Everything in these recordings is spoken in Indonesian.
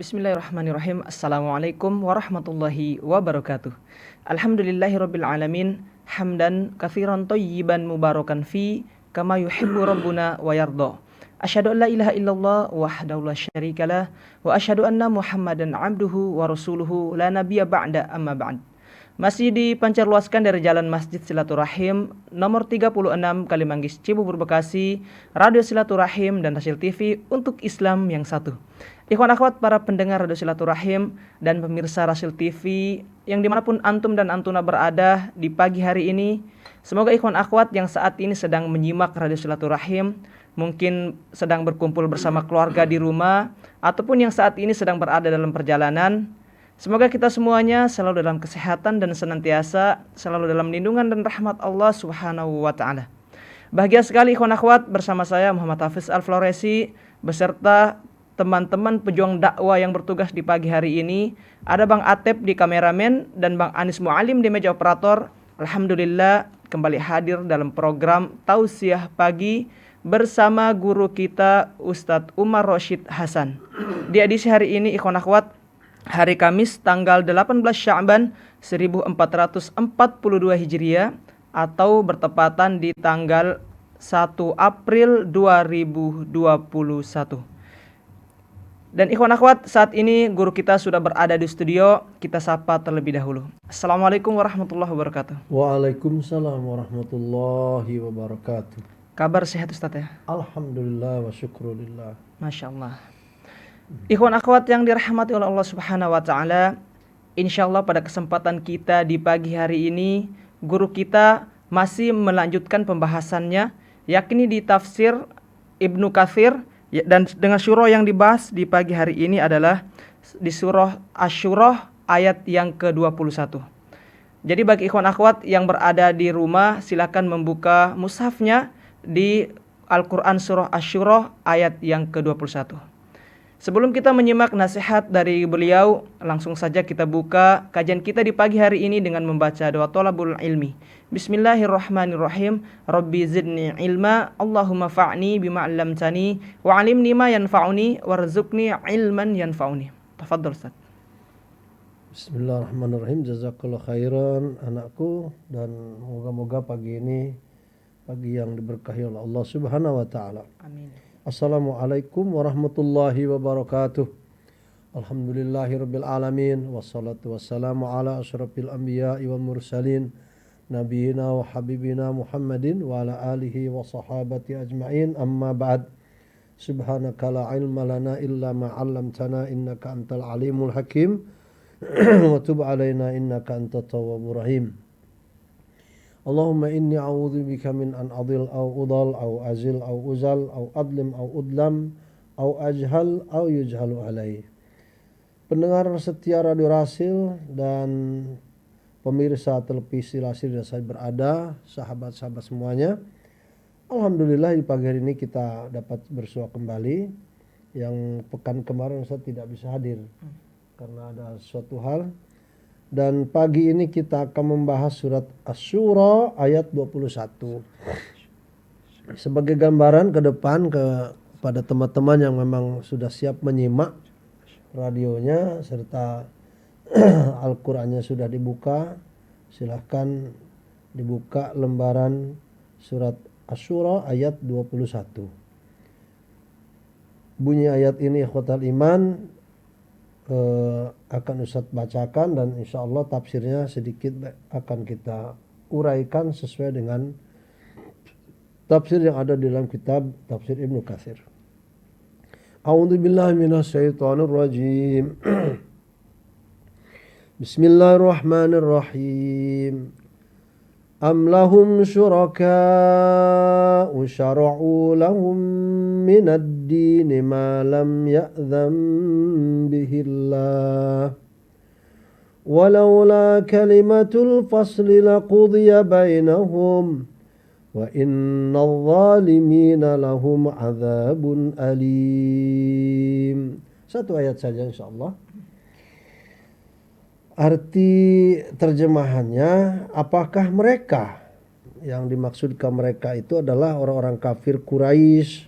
Bismillahirrahmanirrahim. Assalamualaikum warahmatullahi wabarakatuh. Alhamdulillahirabbil alamin, hamdan katsiran thayyiban mubarakan fi kama yuhibbu rabbuna wa yarda. Asyhadu an la ilaha illallah wahdahu la syarikalah wa asyhadu anna Muhammadan abduhu wa rasuluhu la nabiyya ba'da amma ba'd. Masih dipancarluaskan dari Jalan Masjid Silaturahim nomor 36 Kalimanggis Cibubur Bekasi, Radio Silaturahim dan Hasil TV untuk Islam yang satu. Ikhwan akhwat para pendengar Radio Silaturahim dan pemirsa Rasil TV yang dimanapun antum dan antuna berada di pagi hari ini, semoga ikhwan akhwat yang saat ini sedang menyimak Radio Silaturahim, mungkin sedang berkumpul bersama keluarga di rumah, ataupun yang saat ini sedang berada dalam perjalanan, semoga kita semuanya selalu dalam kesehatan dan senantiasa selalu dalam lindungan dan rahmat Allah Subhanahu wa taala. Bahagia sekali ikhwan akhwat, bersama saya Muhammad Hafiz Al-Floresi beserta teman-teman pejuang dakwah yang bertugas di pagi hari ini. Ada Bang Atep di kameramen dan Bang Anis Mualim di meja operator. Alhamdulillah kembali hadir dalam program Tausiah Pagi bersama guru kita Ustadz Umar Roshid Hasan. Di edisi hari ini ikhwan akhwat, hari Kamis tanggal 18 Sya'ban 1442 Hijriah atau bertepatan di tanggal 1 April 2021. Dan ikhwan akhwat, saat ini guru kita sudah berada di studio. Kita sapa terlebih dahulu. Assalamualaikum warahmatullahi wabarakatuh. Waalaikumsalam warahmatullahi wabarakatuh. Kabar sehat Ustaz ya? Alhamdulillah wa syukrulillah. Masya Allah. Ikhwan akhwat yang dirahmati oleh Allah Subhanahu wa taala, insyaallah pada kesempatan kita di pagi hari ini, guru kita masih melanjutkan pembahasannya, yakni di tafsir Ibnu Katsir, dan dengan surah yang dibahas di pagi hari ini adalah di surah Asy-Syura ayat yang ke-21. Jadi bagi ikhwan akhwat yang berada di rumah, silakan membuka mushafnya di Al-Quran surah Asy-Syura ayat yang ke-21. Sebelum kita menyimak nasihat dari beliau, langsung saja kita buka kajian kita di pagi hari ini dengan membaca doa thalabul ilmi. Bismillahirrahmanirrahim. Rabbi zidni ilma, Allahumma fa'ni bima 'allamtani wa 'allimni ma yanfa'uni warzuqni ilman yanfa'uni. Tafadhal Ustaz. Bismillahirrahmanirrahim. Jazakallah khairan anakku, dan moga-moga pagi ini pagi yang diberkahi oleh Allah Subhanahu wa taala. Amin. Assalamualaikum warahmatullahi wabarakatuh. Alhamdulillahirabbil alamin, wassalatu wassalamu ala asyrafil anbiya'i wal mursalin, nabiyina wa habibina Muhammadin wa ala alihi wa sahabati ajma'in, amma ba'd. Subhanaka la ilma lana illa ma 'allamtana innaka antal alimul hakim wa tub 'alaina innaka antat tawwabur rahim. Allahumma inni a'udzu bika min an adil au udal au azil au uzal au adlim au udlam au ajhal au yujhalu alai. Pendengar setia Radio Rasil dan pemirsa televisi Rasil dan saya berada, sahabat-sahabat semuanya, alhamdulillah di pagi hari ini kita dapat bersua kembali. Yang pekan kemarin saya tidak bisa hadir karena ada suatu hal. Dan pagi ini kita akan membahas surat Asy-Syura ayat 21. Sebagai gambaran ke depan kepada teman-teman yang memang sudah siap menyimak radionya serta Al-Qur'annya sudah dibuka, silahkan dibuka lembaran surat Asy-Syura ayat 21. Bunyi ayat ini ikhwatal iman akan Ustadz bacakan, dan insya Allah tafsirnya sedikit akan kita uraikan sesuai dengan tafsir yang ada di dalam kitab tafsir Ibnu Katsir. A'udzubillahi minasyaitonir rajim. Bismillahirrahmanirrahim. Am lahum syuraka'u syara'u lahum minad dini ma lam ya'zam bihillah walaula kalimatul fasli laqudiya bainahum wa innal zalimina lahum adzabun alim. Satu ayat saja insyaallah. Arti terjemahannya, apakah mereka, yang dimaksudkan mereka itu adalah orang-orang kafir Quraisy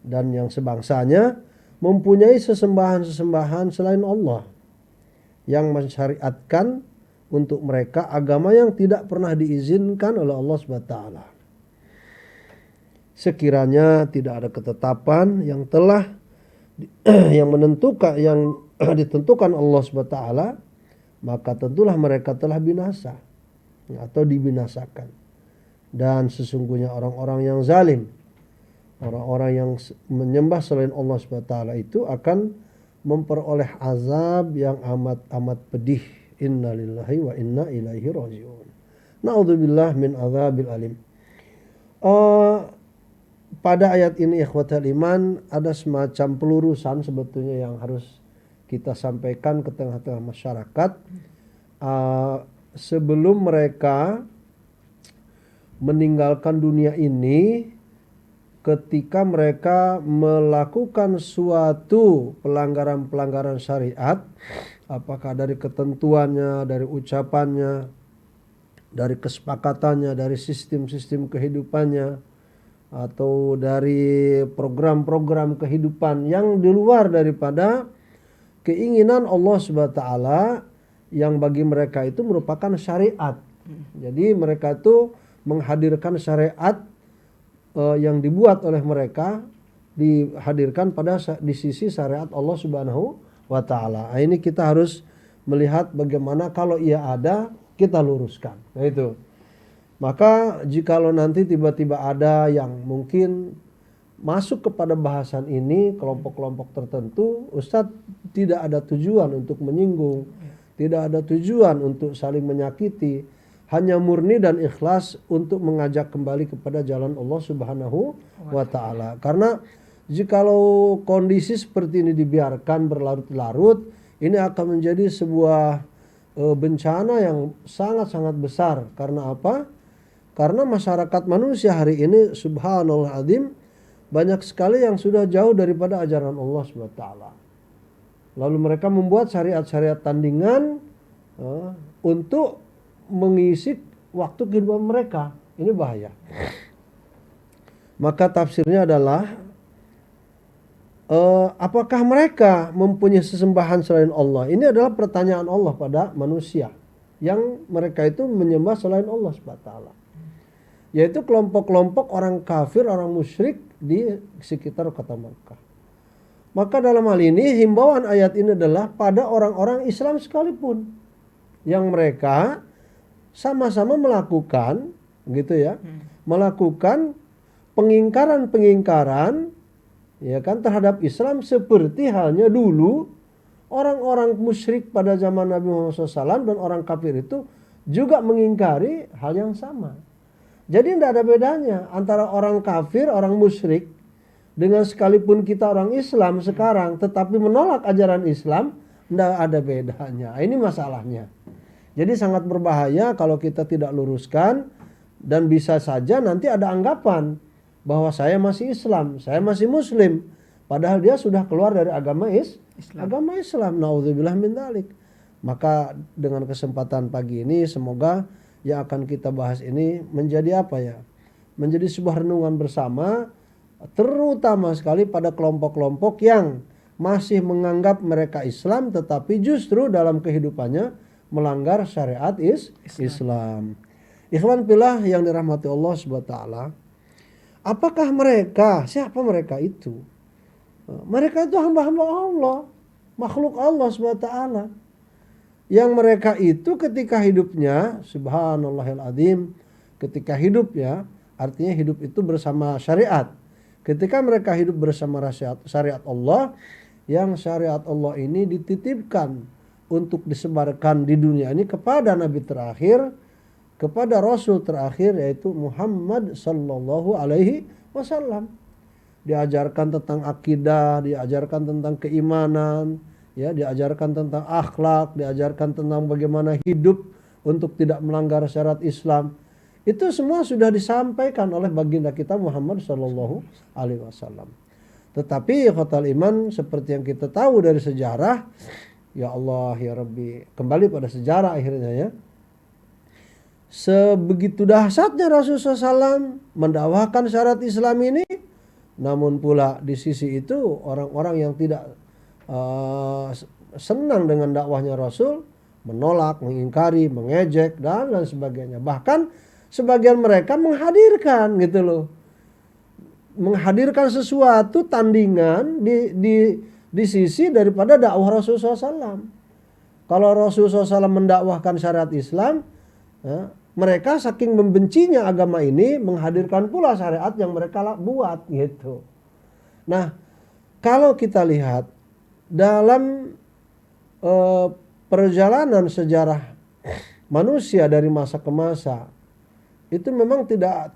dan yang sebangsanya, mempunyai sesembahan-sesembahan selain Allah yang mensyariatkan untuk mereka agama yang tidak pernah diizinkan oleh Allah SWT. Sekiranya tidak ada ketetapan yang telah yang ditentukan Allah SWT, maka tentulah mereka telah binasa atau dibinasakan. Dan sesungguhnya orang-orang yang zalim, orang-orang yang menyembah selain Allah SWT itu akan memperoleh azab yang amat pedih. Inna lillahi wa inna ilaihi raji'un. Na'udzubillah min azabil alim. Pada ayat ini ikhwatal iman ada semacam pelurusan sebetulnya yang harus kita sampaikan ke tengah-tengah masyarakat. Sebelum mereka meninggalkan dunia ini, ketika mereka melakukan suatu pelanggaran-pelanggaran syariat, apakah dari ketentuannya, dari ucapannya, dari kesepakatannya, dari sistem-sistem kehidupannya, atau dari program-program kehidupan yang di luar daripada keinginan Allah SWT yang bagi mereka itu merupakan syariat. Jadi mereka itu menghadirkan syariat yang dibuat oleh mereka, dihadirkan di sisi syariat Allah Subhanahu wa Ta'ala. Ini kita harus melihat bagaimana kalau ia ada, kita luruskan. Nah itu. Maka jikalau nanti tiba-tiba ada yang mungkin masuk kepada bahasan ini, kelompok-kelompok tertentu, Ustadz tidak ada tujuan untuk menyinggung, tidak ada tujuan untuk saling menyakiti, hanya murni dan ikhlas untuk mengajak kembali kepada jalan Allah Subhanahu wa Ta'ala. Karena jikalau kondisi seperti ini dibiarkan berlarut-larut, ini akan menjadi sebuah bencana yang sangat-sangat besar. Karena apa? Karena masyarakat manusia hari ini subhanallah azim banyak sekali yang sudah jauh daripada ajaran Allah SWT. Lalu mereka membuat syariat-syariat tandingan untuk mengisi waktu kehidupan mereka. Ini bahaya. Maka tafsirnya adalah apakah mereka mempunyai sesembahan selain Allah? Ini adalah pertanyaan Allah pada manusia yang mereka itu menyembah selain Allah SWT. Yaitu kelompok-kelompok orang kafir, orang musyrik di sekitar kota Makkah. Maka dalam hal ini himbauan ayat ini adalah pada orang-orang Islam sekalipun yang mereka sama-sama melakukan gitu ya, melakukan pengingkaran ya kan terhadap Islam seperti halnya dulu orang-orang musyrik pada zaman Nabi Muhammad SAW dan orang kafir itu juga mengingkari hal yang sama. Jadi tidak ada bedanya antara orang kafir, orang musyrik dengan sekalipun kita orang Islam sekarang tetapi menolak ajaran Islam, tidak ada bedanya. Ini masalahnya. Jadi sangat berbahaya kalau kita tidak luruskan dan bisa saja nanti ada anggapan bahwa saya masih Islam, saya masih Muslim, padahal dia sudah keluar dari agama Islam. Naudzubillah min dzalik. Maka dengan kesempatan pagi ini semoga yang akan kita bahas ini menjadi apa ya? Menjadi sebuah renungan bersama, terutama sekali pada kelompok-kelompok yang masih menganggap mereka Islam tetapi justru dalam kehidupannya melanggar syariat Islam. Ikhwan fillah yang dirahmati Allah Subhanahu wa taala. Apakah mereka? Siapa mereka itu? Mereka itu hamba-hamba Allah, makhluk Allah Subhanahu wa taala. Yang mereka itu ketika hidupnya, subhanallahil azim, ketika hidup ya, artinya hidup itu bersama syariat. Ketika mereka hidup bersama syariat Allah, yang syariat Allah ini dititipkan untuk disebarkan di dunia ini kepada Nabi terakhir, kepada Rasul terakhir yaitu Muhammad sallallahu alaihi wasallam. Diajarkan tentang akidah, diajarkan tentang keimanan, ya, diajarkan tentang akhlak, diajarkan tentang bagaimana hidup untuk tidak melanggar syariat Islam. Itu semua sudah disampaikan oleh baginda kita Muhammad sallallahu alaihi wasallam. Tetapi khotal iman seperti yang kita tahu dari sejarah, ya Allah ya Rabbi, kembali pada sejarah akhirnya ya. Sebegitu dahsyatnya Rasulullah SAW mendakwahkan syariat Islam ini, Namun pula di sisi itu orang-orang yang tidak senang dengan dakwahnya Rasul menolak, mengingkari, mengejek dan lain sebagainya. Bahkan sebagian mereka menghadirkan gitu loh. Menghadirkan sesuatu tandingan di sisi daripada dakwah Rasulullah SAW. Kalau Rasulullah SAW mendakwahkan syariat Islam, ya, mereka saking membencinya agama ini menghadirkan pula syariat yang mereka buat gitu. Nah, kalau kita lihat dalam perjalanan sejarah manusia dari masa ke masa, itu memang tidak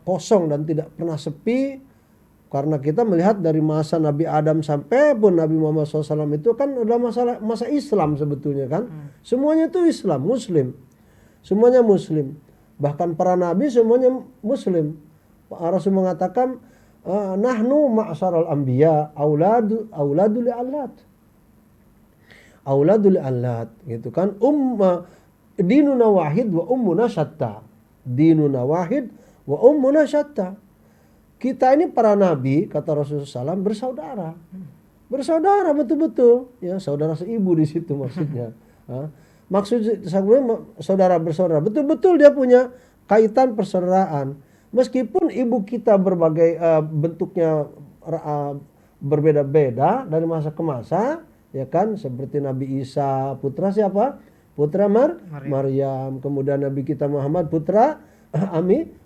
kosong dan tidak pernah sepi, karena kita melihat dari masa Nabi Adam sampai pun Nabi Muhammad SAW itu kan adalah masa Islam sebetulnya kan. Semuanya itu Islam, Muslim. Semuanya Muslim. Bahkan para Nabi semuanya Muslim. Rasul mengatakan, nahnu ma'asyaral anbiya auladul li'allat. Auladul li'allat gitu kan. Dinuna wahid wa ummuna syatta. Dinuna wahid wa ummuna syatta. Kita ini para nabi, kata Rasulullah SAW, bersaudara. Bersaudara betul-betul. Ya, saudara seibu di situ maksudnya. Maksud saudara bersaudara. Betul-betul dia punya kaitan persaudaraan. Meskipun ibu kita berbagai bentuknya berbeda-beda dari masa ke masa, ya kan, seperti Nabi Isa, putra siapa? Putra Maryam. Kemudian Nabi kita Muhammad, putra Aminah.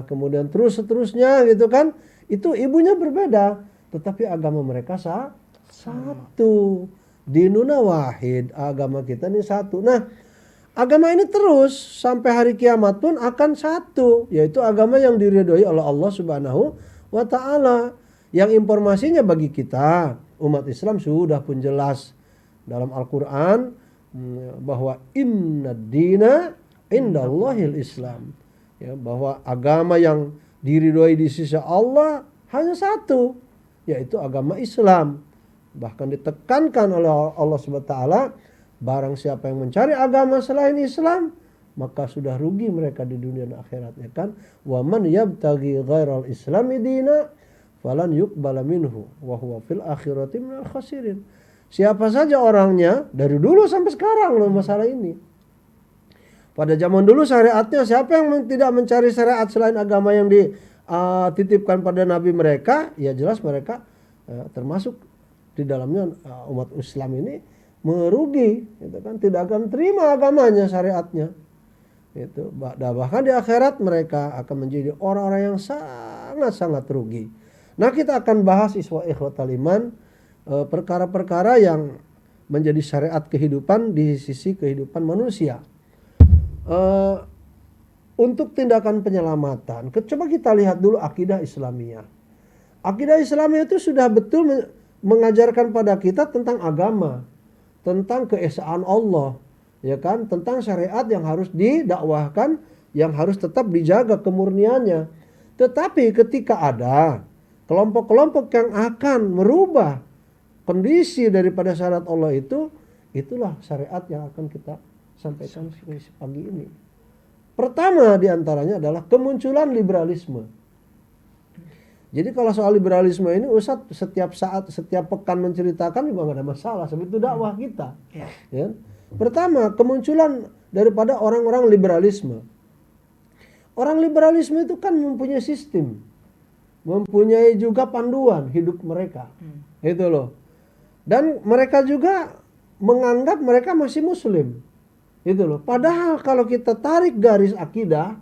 Kemudian seterusnya gitu kan. Itu ibunya berbeda, tetapi agama mereka satu. Dinuna wahid, agama kita ini satu. Nah, agama ini terus sampai hari kiamat pun akan satu, yaitu agama yang diridhoi oleh Allah Subhanahu wa taala. Yang informasinya bagi kita umat Islam sudah pun jelas dalam Al-Qur'an bahwa innad dina indallahil Islam. Ya, bahwa agama yang diridhoi di sisi Allah hanya satu, yaitu agama Islam. Bahkan ditekankan oleh Allah Subhanahu wa taala, barang siapa yang mencari agama selain Islam, maka sudah rugi mereka di dunia dan akhirat, ya kan? Wa man yabtaghi ghairal islami dina falan yuqbala minhu wa huwa fil akhirati minal khasirin. Siapa saja orangnya, dari dulu sampai sekarang loh masalah ini. Pada zaman dulu syariatnya, siapa yang tidak mencari syariat selain agama yang dititipkan pada nabi mereka, ya jelas mereka termasuk di dalamnya umat Islam ini merugi, gitu kan, tidak akan terima agamanya, syariatnya. Itu bahkan di akhirat mereka akan menjadi orang-orang yang sangat-sangat rugi. Nah, kita akan bahas ikhwatal iman, perkara-perkara yang menjadi syariat kehidupan di sisi kehidupan manusia. Untuk tindakan penyelamatan, coba kita lihat dulu akidah Islamiyah. Akidah Islamiyah itu sudah betul mengajarkan pada kita tentang agama, tentang keesaan Allah, ya kan, tentang syariat yang harus didakwahkan, yang harus tetap dijaga kemurniannya. Tetapi ketika ada kelompok-kelompok yang akan merubah kondisi daripada syariat Allah itu, itulah syariat yang akan kita sampaikan pagi ini. Pertama diantaranya adalah kemunculan liberalisme. Jadi kalau soal liberalisme ini Ustadz setiap saat, setiap pekan menceritakan juga nggak ada masalah. Sebab itu dakwah kita. Ya. Pertama, kemunculan daripada orang-orang liberalisme. Orang liberalisme itu kan mempunyai sistem, mempunyai juga panduan hidup mereka. Itu loh. Dan mereka juga menganggap mereka masih Muslim. Itu loh. Padahal kalau kita tarik garis akidah,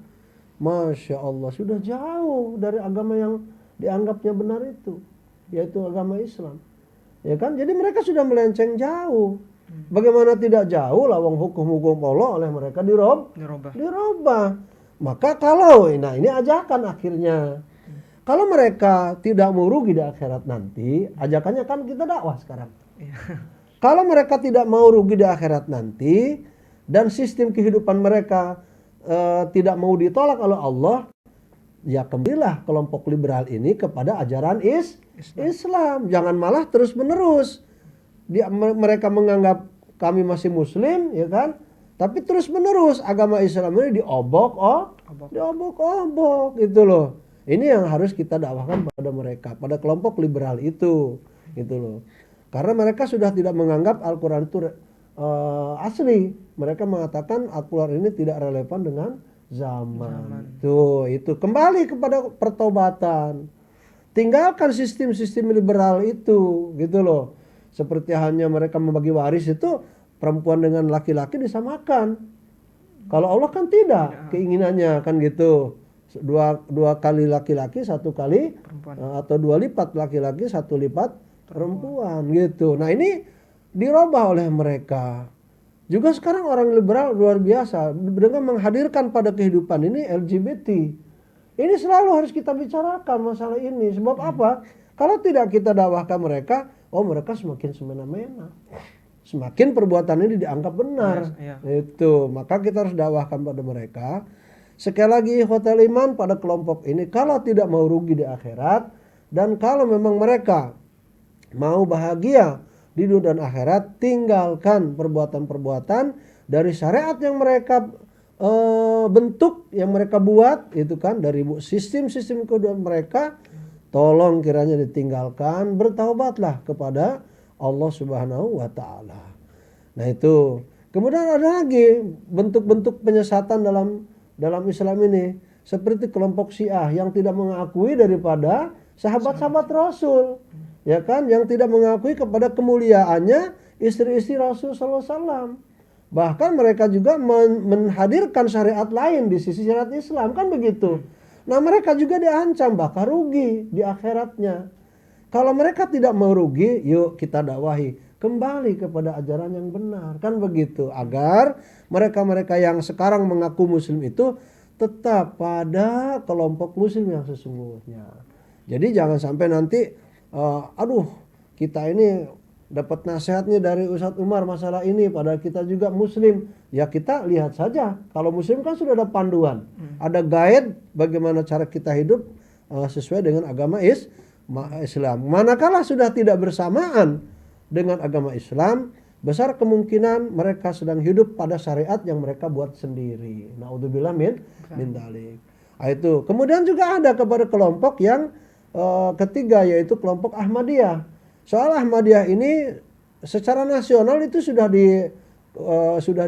Masya Allah, sudah jauh dari agama yang dianggapnya benar itu, yaitu agama Islam. Ya kan? Jadi mereka sudah melenceng jauh. Bagaimana tidak jauh, lawang hukum-hukum Allah oleh mereka dirubah. Maka ini ajakan akhirnya. Kalau mereka tidak mau rugi di akhirat nanti, ajakannya kan kita dakwah sekarang. Kalau mereka tidak mau rugi di akhirat nanti, dan sistem kehidupan mereka tidak mau ditolak oleh Allah, ya kembalilah kelompok liberal ini kepada ajaran Islam. Jangan malah terus menerus mereka menganggap kami masih Muslim, ya kan? Tapi terus menerus agama Islam ini diobok-obok gitu loh. Ini yang harus kita dakwahkan pada mereka, pada kelompok liberal itu, gitu loh. Karena mereka sudah tidak menganggap Al-Quran itu asli. Mereka mengatakan Al-Quran ini tidak relevan dengan zaman. Tuh, itu kembali kepada pertobatan. Tinggalkan sistem-sistem liberal itu, gitu loh. Seperti hanya mereka membagi waris itu perempuan dengan laki-laki disamakan. Kalau Allah kan tidak, keinginannya kan gitu. Dua kali laki-laki, satu kali Perempuan. atau 2 lipat laki-laki, 1 lipat perempuan gitu. Nah, ini dirubah oleh mereka. Juga sekarang orang liberal luar biasa dengan menghadirkan pada kehidupan ini LGBT. Ini selalu harus kita bicarakan masalah ini. Sebab apa? Kalau tidak kita dakwahkan mereka, mereka semakin semena-mena. Semakin perbuatan ini dianggap benar. Itu, maka kita harus dakwahkan pada mereka. Sekali lagi ikhwatal iman pada kelompok ini, kalau tidak mau rugi di akhirat, dan kalau memang mereka mau bahagia di dunia dan akhirat, tinggalkan perbuatan-perbuatan dari syariat yang mereka bentuk, yang mereka buat, itu kan dari sistem-sistem kehidupan mereka. Tolong kiranya ditinggalkan, bertaubatlah kepada Allah Subhanahu wa Ta'ala. Nah, itu. Kemudian ada lagi bentuk-bentuk penyesatan dalam Islam ini, seperti kelompok Syiah yang tidak mengakui daripada sahabat-sahabat Rasul, ya kan, yang tidak mengakui kepada kemuliaannya istri-istri Rasul sallallahu alaihi wasallam. Bahkan mereka juga menghadirkan syariat lain di sisi syariat Islam, kan begitu. Nah, mereka juga diancam bakal rugi di akhiratnya. Kalau mereka tidak mau rugi, yuk kita dakwahi kembali kepada ajaran yang benar, kan begitu, agar mereka-mereka yang sekarang mengaku muslim itu tetap pada kelompok muslim yang sesungguhnya. Jadi jangan sampai nanti kita ini dapat nasihatnya dari Ustadz Umar masalah ini, padahal kita juga muslim. Ya kita lihat saja, kalau muslim kan sudah ada panduan, ada guide bagaimana cara kita hidup sesuai dengan agama Islam. Manakala sudah tidak bersamaan dengan agama Islam, besar kemungkinan mereka sedang hidup pada syariat yang mereka buat sendiri. Naudzubillah min dzalik. Itu. Kemudian juga ada kepada kelompok yang ketiga, yaitu kelompok Ahmadiyah. Soal Ahmadiyah ini secara nasional itu sudah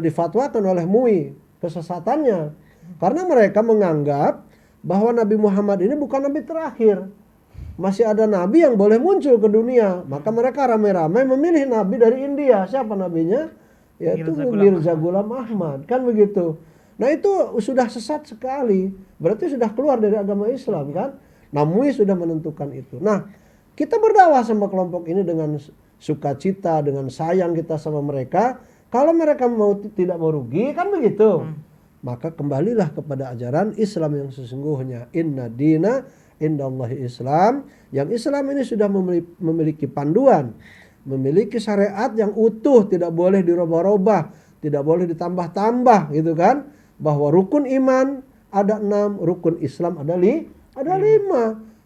difatwakan oleh MUI kesesatannya. Karena mereka menganggap bahwa Nabi Muhammad ini bukan nabi terakhir. Masih ada nabi yang boleh muncul ke dunia. Maka mereka ramai-ramai memilih nabi dari India. Siapa nabinya? Yaitu Mirza Ghulam Ahmad. Kan begitu. Nah, itu sudah sesat sekali. Berarti sudah keluar dari agama Islam, kan? Nah, MUI sudah menentukan itu. Nah, kita berdakwah sama kelompok ini dengan sukacita, dengan sayang kita sama mereka. Kalau mereka tidak mau rugi, kan begitu. Maka kembalilah kepada ajaran Islam yang sesungguhnya. Inna dina indallahi Islam. Yang Islam ini sudah memiliki panduan, memiliki syariat yang utuh, tidak boleh dirubah-rubah, tidak boleh ditambah-tambah, gitu kan? Bahwa rukun iman ada 6, rukun Islam ada 5.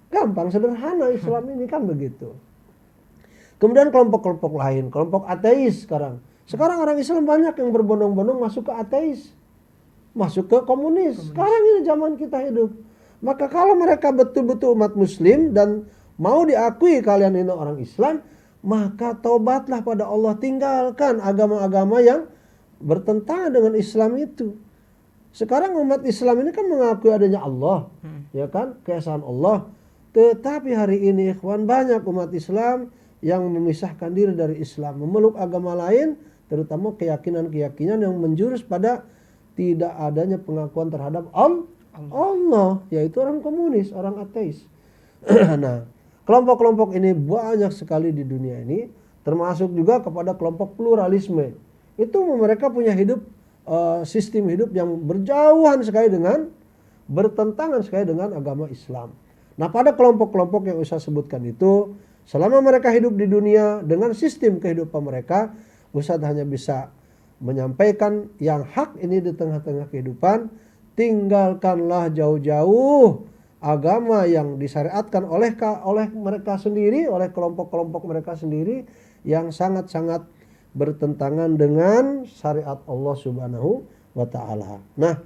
Gampang, sederhana Islam ini, kan begitu. Kemudian kelompok-kelompok lain, kelompok ateis sekarang. Sekarang orang Islam banyak yang berbondong-bondong masuk ke ateis, masuk ke komunis. Sekarang ini zaman kita hidup. Maka kalau mereka betul-betul umat muslim dan mau diakui kalian ini orang Islam, maka taubatlah pada Allah, tinggalkan agama-agama yang bertentangan dengan Islam itu. Sekarang umat Islam ini kan mengakui adanya Allah, ya kan, keesaan Allah. Tetapi hari ini ikhwan, banyak umat Islam yang memisahkan diri dari Islam, memeluk agama lain, terutama keyakinan-keyakinan yang menjurus pada tidak adanya pengakuan terhadap Allah, yaitu orang komunis, orang ateis. Nah, kelompok-kelompok ini banyak sekali di dunia ini, termasuk juga kepada kelompok pluralisme. Itu mereka punya sistem hidup yang berjauhan sekali bertentangan sekali dengan agama Islam. Nah, pada kelompok-kelompok yang Ustaz sebutkan itu, selama mereka hidup di dunia dengan sistem kehidupan mereka, Ustaz hanya bisa menyampaikan yang hak ini di tengah-tengah kehidupan. Tinggalkanlah jauh-jauh agama yang disyariatkan oleh mereka sendiri, oleh kelompok-kelompok mereka sendiri, yang sangat-sangat bertentangan dengan syariat Allah Subhanahu wa Ta'ala. Nah,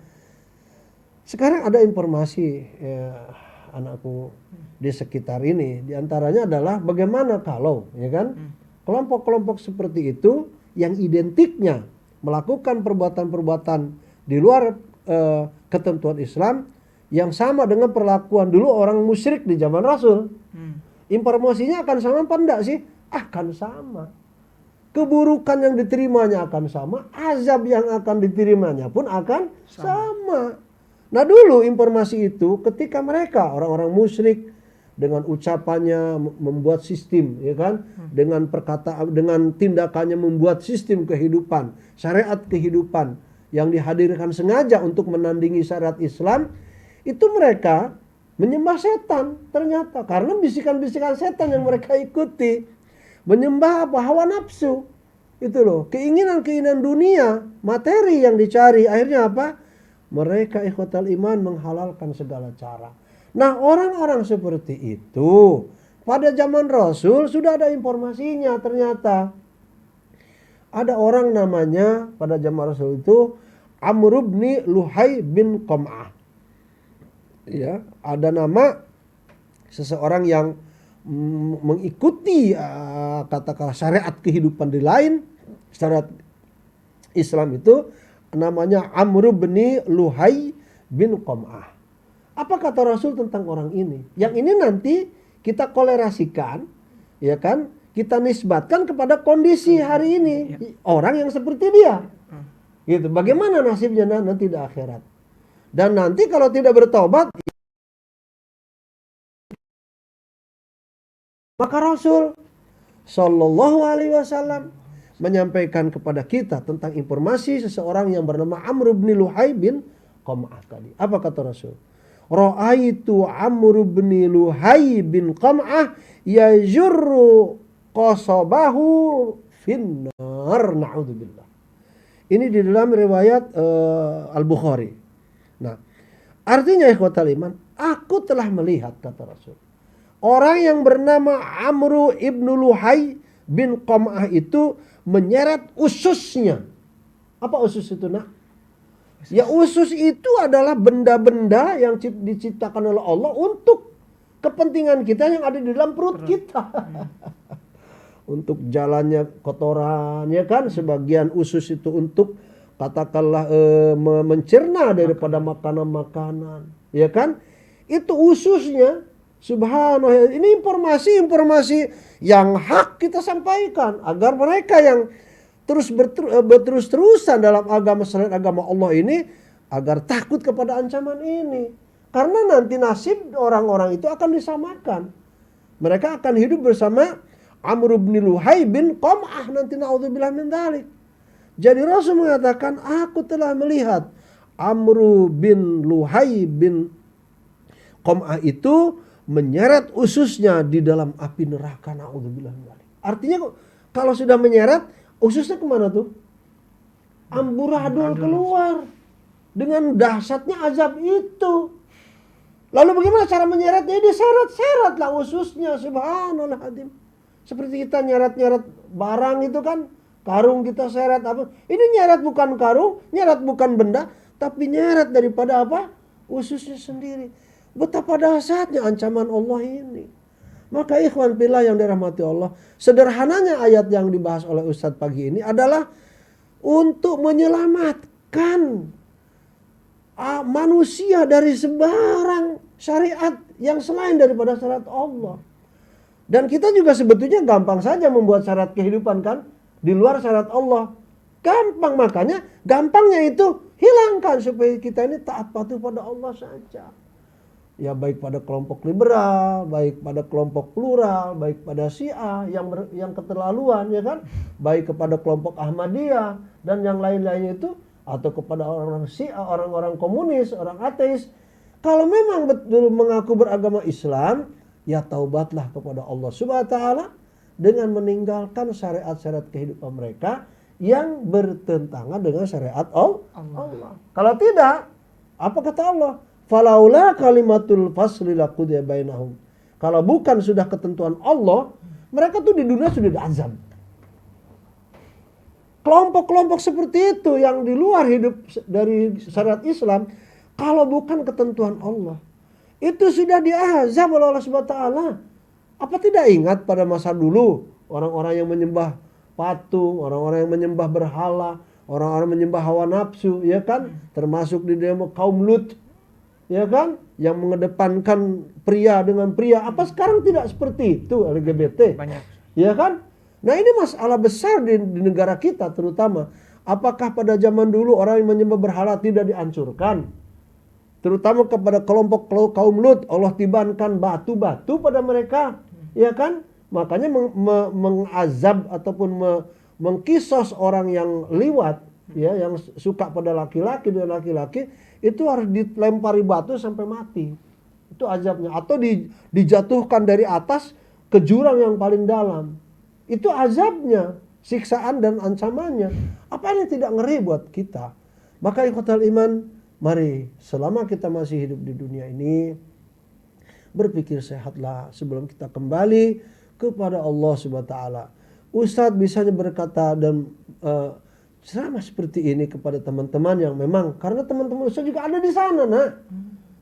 sekarang ada informasi anakku di sekitar ini. Di antaranya adalah bagaimana kalau, ya kan, kelompok-kelompok seperti itu yang identiknya melakukan perbuatan-perbuatan di luar ketentuan Islam yang sama dengan perlakuan dulu orang musyrik di zaman Rasul. Informasinya akan sama apa enggak sih? Akan sama. Keburukan yang diterimanya akan sama, azab yang akan diterimanya pun akan sama. Nah dulu informasi itu ketika mereka orang-orang musyrik dengan ucapannya membuat sistem, ya kan, dengan perkataan, dengan tindakannya membuat sistem kehidupan, syariat kehidupan yang dihadirkan sengaja untuk menandingi syariat Islam, itu mereka menyembah setan ternyata karena bisikan-bisikan setan yang mereka ikuti. Menyembah apa? Hawa nafsu. Itu loh, keinginan-keinginan dunia, materi yang dicari. Akhirnya apa? Mereka ikhwatal iman menghalalkan segala cara. Nah, orang-orang seperti itu pada zaman Rasul sudah ada informasinya ternyata. Ada orang namanya pada zaman Rasul itu Amr bin Luhai bin Qam'ah. Ya, ada nama seseorang yang mengikuti katakanlah syariat kehidupan di lain, syariat Islam itu namanya Amr bin Luhai bin Qam'ah. Apa kata Rasul tentang orang ini? Yang ini nanti kita kolerasikan, ya kan? Kita nisbatkan kepada kondisi hari ini orang yang seperti dia. Gitu. Bagaimana nasibnya nanti di akhirat? Dan nanti kalau tidak bertobat, maka Rasul Shallallahu Alaihi Wasallam menyampaikan kepada kita tentang informasi seseorang yang bernama Amr bin Luhai bin Qam'ah tadi. Apa kata Rasul? Ra'aitu Amr bin Luhai bin Qam'ah yajurru qasabahu finnar, na'udzubillah. Ini di dalam riwayat Al-Bukhari. Nah, artinya ikhwatal iman, aku telah melihat, kata Rasul, orang yang bernama Amr ibnu Luhai bin Qam'ah itu menyeret ususnya. Apa usus itu, nak? Ya, usus itu adalah benda-benda yang diciptakan oleh Allah untuk kepentingan kita yang ada di dalam perut kita. Untuk jalannya kotoran, ya kan? Sebagian usus itu untuk katakanlah mencerna daripada makanan-makanan, ya kan? Itu ususnya. Subhanallah, ini informasi-informasi yang hak kita sampaikan agar mereka yang berterus-terusan dalam agama selain agama Allah ini agar takut kepada ancaman ini. Karena nanti nasib orang-orang itu akan disamakan. Mereka akan hidup bersama Amr bin Luhai bin Qam'ah nanti, na'udzubillah min dzalik. Jadi Rasul mengatakan, aku telah melihat Amr bin Luhai bin Qam'ah itu menyeret ususnya di dalam api neraka, na'udzubillah min dzalik. Artinya kalau sudah menyeret, ususnya kemana tuh? Amburadul keluar dengan dahsyatnya azab itu. Lalu bagaimana cara menyeretnya? Dia seret-seret lah ususnya, subhanallah hadim. Seperti kita nyeret-nyeret barang itu kan, karung kita seret apa? Ini nyeret bukan karung, nyeret bukan benda, tapi nyeret daripada apa? Ususnya sendiri. Betapa dahsyatnya ancaman Allah ini. Maka ikhwan fillah yang dirahmati Allah, sederhananya ayat yang dibahas oleh Ustadz pagi ini adalah untuk menyelamatkan manusia dari sebarang syariat yang selain daripada syariat Allah. Dan kita juga sebetulnya gampang saja membuat syariat kehidupan kan, di luar syariat Allah. Gampang, makanya gampangnya itu hilangkan supaya kita ini taat patuh pada Allah saja. Ya, baik pada kelompok liberal, baik pada kelompok plural, baik pada Syiah yang keterlaluan, ya kan, baik kepada kelompok Ahmadiyah dan yang lain-lainnya itu, atau kepada orang Syiah, orang-orang komunis, orang ateis. Kalau memang betul mengaku beragama Islam, ya taubatlah kepada Allah Subhanahu wa taala dengan meninggalkan syariat-syariat kehidupan mereka yang bertentangan dengan syariat Allah. Kalau tidak, apa kata Allah? Falaula kalimatul fasli laqudiya bainahum. Kalau bukan sudah ketentuan Allah, mereka tuh di dunia sudah diazab. Kelompok-kelompok seperti itu yang di luar hidup dari syariat Islam, kalau bukan ketentuan Allah, Itu sudah diazab oleh Allah Subhanahu wa taala. Apa tidak ingat pada masa dulu orang-orang yang menyembah patung, orang-orang yang menyembah berhala, orang-orang menyembah hawa nafsu, ya kan? Termasuk di demo kaum Lut, ya kan? Yang mengedepankan pria dengan pria. Apa sekarang tidak seperti itu LGBT? Banyak. Ya kan? Nah, ini masalah besar di negara kita terutama. Apakah pada zaman dulu orang yang menyembah berhala tidak dihancurkan? Terutama kepada kelompok kaum Lut, Allah tibankan batu-batu pada mereka, ya kan? Makanya mengazab ataupun mengkisos orang yang liwat, ya, yang suka pada laki-laki dengan laki-laki, itu harus dilempari batu sampai mati. Itu azabnya. Atau dijatuhkan dari atas ke jurang yang paling dalam. Itu azabnya, siksaan dan ancamannya. Apa ini tidak ngeri buat kita? Maka ikhwatal iman, mari selama kita masih hidup di dunia ini, berpikir sehatlah sebelum kita kembali kepada Allah Subhanahu wa taala. Ustadz bisanya berkata dan ceramah seperti ini kepada teman-teman yang memang, karena teman-teman Ustadz juga ada di sana, nah.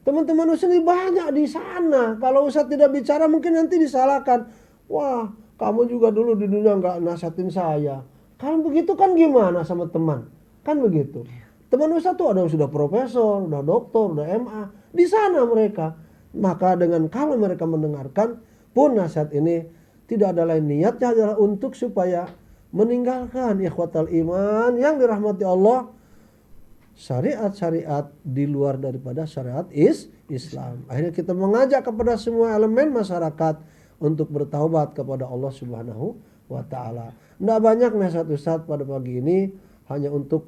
Teman-teman Ustadz banyak di sana. Kalau Ustadz tidak bicara mungkin nanti disalahkan. Wah, kamu juga dulu di dunia nggak nasihatin saya. Kalau begitu kan gimana sama teman? Kan begitu. Teman Ustadz tuh ada yang sudah profesor, udah doktor, udah MA. Di sana mereka. Maka dengan kalau mereka mendengarkan pun nasihat ini, tidak ada lain niatnya adalah untuk supaya meninggalkan ikhwatal iman yang dirahmati Allah, syariat-syariat di luar daripada syariat Islam. Akhirnya kita mengajak kepada semua elemen masyarakat untuk bertaubat kepada Allah Subhanahu wa taala. Tidak banyak nasihat Ustadz pada pagi ini, hanya untuk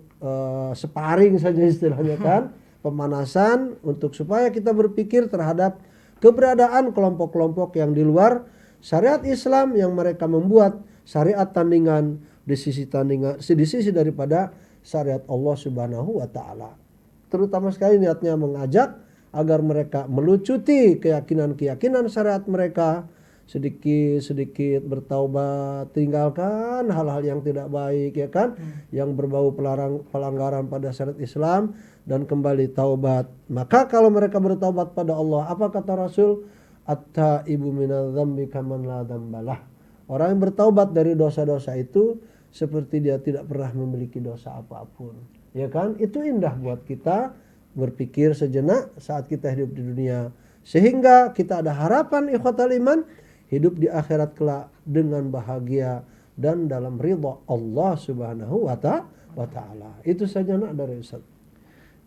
sparring saja istilahnya kan, pemanasan untuk supaya kita berpikir terhadap keberadaan kelompok-kelompok yang di luar syariat Islam yang mereka membuat syariat tandingan di sisi daripada syariat Allah Subhanahu wa taala. Terutama sekali niatnya mengajak agar mereka melucuti keyakinan-keyakinan syariat mereka, sedikit-sedikit bertaubat, tinggalkan hal-hal yang tidak baik, ya kan, yang berbau pelanggaran pada syariat Islam dan kembali taubat. Maka kalau mereka bertaubat pada Allah, apa kata Rasul? At-taibu minadz-dzambi kaman la dzambalah. Orang yang bertaubat dari dosa-dosa itu seperti dia tidak pernah memiliki dosa apapun. Ya kan? Itu indah buat kita berpikir sejenak saat kita hidup di dunia. Sehingga kita ada harapan ikhwatal iman hidup di akhirat kelak dengan bahagia dan dalam ridha Allah Subhanahu wa taala. Itu saja nak dari Ustaz.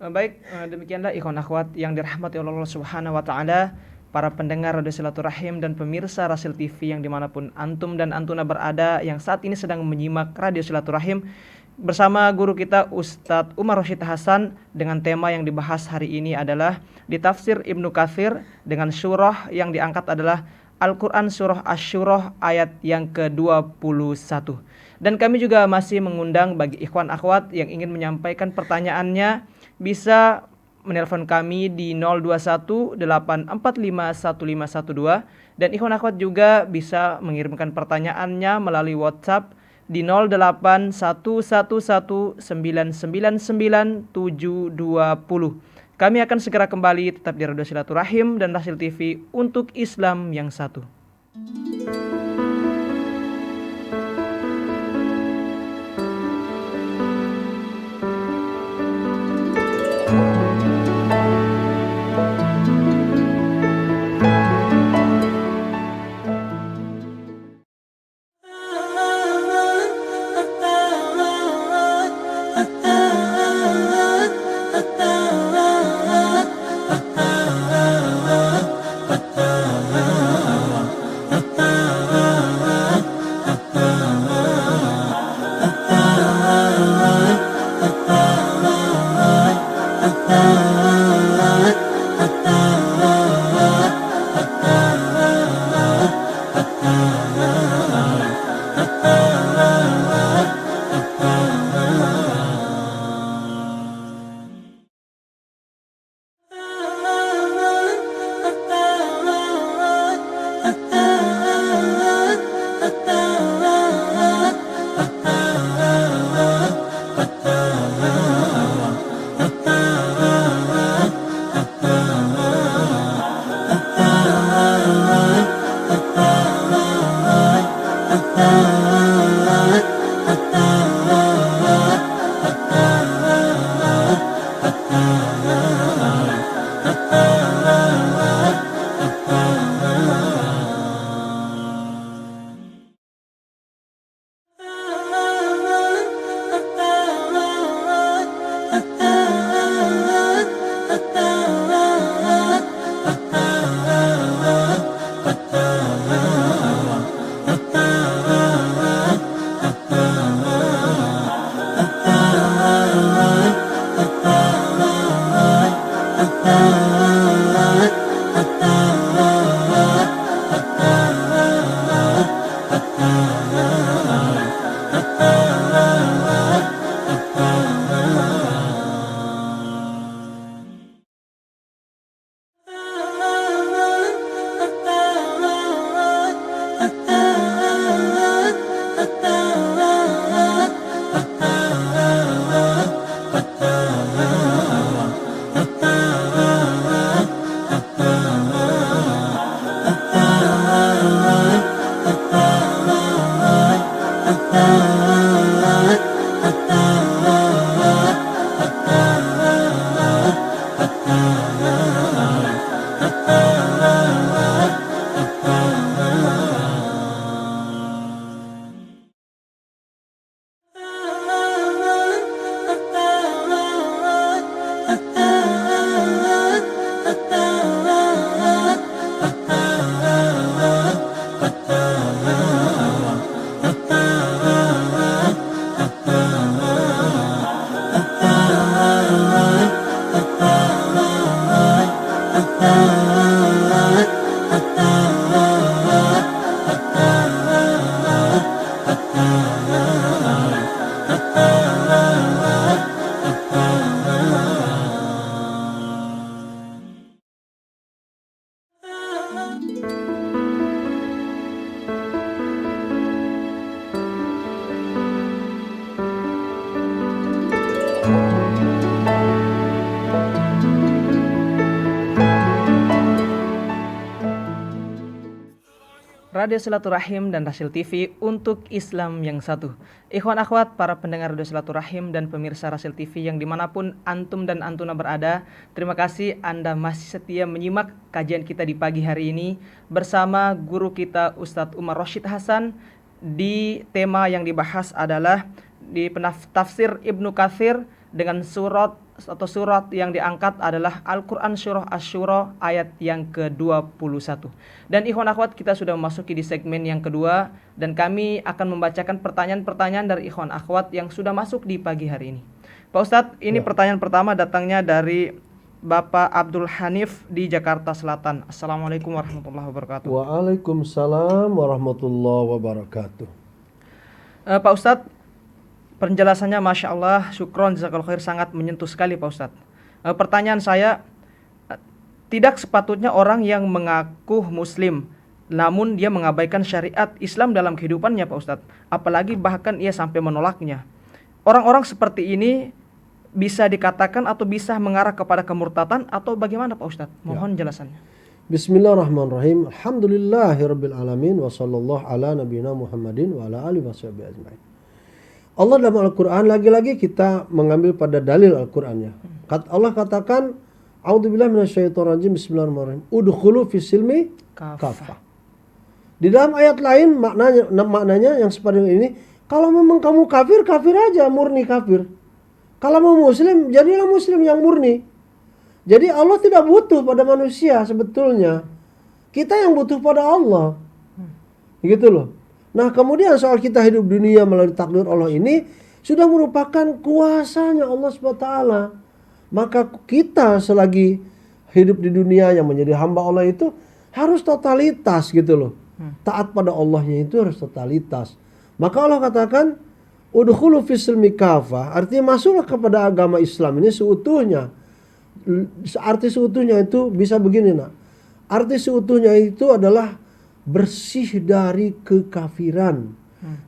Baik, demikianlah ikhwan akhwat yang dirahmati oleh Allah Subhanahu wa taala, para pendengar Radio Silaturahim dan pemirsa Rasil TV yang dimanapun antum dan antuna berada yang saat ini sedang menyimak Radio Silaturahim bersama guru kita Ustadz Umar Rashid Hasan, dengan tema yang dibahas hari ini adalah di tafsir Ibnu Katsir dengan surah yang diangkat adalah Al-Quran surah Asy-Syurah ayat yang ke-21. Dan kami juga masih mengundang bagi ikhwan akhwat yang ingin menyampaikan pertanyaannya bisa menelpon kami di 021 845 1512, dan ikhwan akhwat juga bisa mengirimkan pertanyaannya melalui WhatsApp di 08111999720. Kami akan segera kembali tetap di Radio Silaturahim dan Rasil TV untuk Islam yang satu. Radio Silaturahim dan Rasil TV untuk Islam yang satu. Ikhwan akhwat, para pendengar Radio Silaturahim dan pemirsa Rasil TV yang dimanapun antum dan antuna berada, terima kasih Anda masih setia menyimak kajian kita di pagi hari ini bersama guru kita Ustadz Umar Rashid Hasan. Di tema yang dibahas adalah di tafsir Ibnu Katsir dengan surat yang diangkat adalah Al-Quran Surah Asy-Syura ayat yang ke-21. Dan ikhwan akhwat, kita sudah memasuki di segmen yang kedua dan kami akan membacakan pertanyaan-pertanyaan dari ikhwan akhwat yang sudah masuk di pagi hari ini. Pak Ustadz, ini pertanyaan pertama datangnya dari Bapak Abdul Hanif di Jakarta Selatan. Assalamualaikum warahmatullahi wabarakatuh. Waalaikumsalam warahmatullahi wabarakatuh. Pak Ustadz, penjelasannya Masya Allah, syukron, jazakallahu khair, sangat menyentuh sekali Pak Ustadz. Pertanyaan saya, tidak sepatutnya orang yang mengaku muslim namun dia mengabaikan syariat Islam dalam kehidupannya Pak Ustadz, apalagi bahkan ia sampai menolaknya. Orang-orang seperti ini bisa dikatakan atau bisa mengarah kepada kemurtatan atau bagaimana Pak Ustadz? Mohon jelasannya. Bismillahirrahmanirrahim. Alhamdulillahirabbil alamin wa sallallahu ala nabiyina Muhammadin wa ala alihi washabihi ajmain. Allah dalam Al-Quran, lagi-lagi kita mengambil pada dalil Al-Qurannya. Allah katakan, A'udzubillahi minasyaitonirrajim, bismillahirrahmanirrahim. Udkhulu fis-silmi kafah. Di dalam ayat lain maknanya yang seperti ini, kalau memang kamu kafir, kafir aja, murni kafir. Kalau mau muslim, jadilah muslim yang murni. Jadi Allah tidak butuh pada manusia sebetulnya. Kita yang butuh pada Allah. Gitu loh. Nah, kemudian soal kita hidup dunia melalui takdir Allah ini sudah merupakan kuasanya Allah SWT. Maka kita selagi hidup di dunia yang menjadi hamba Allah itu harus totalitas gitu loh. Taat pada Allahnya itu harus totalitas. Maka Allah katakan, udkhulu fis-silmi kafah, artinya masuklah kepada agama Islam ini seutuhnya. Arti seutuhnya itu bisa begini nak. Arti seutuhnya itu adalah bersih dari kekafiran,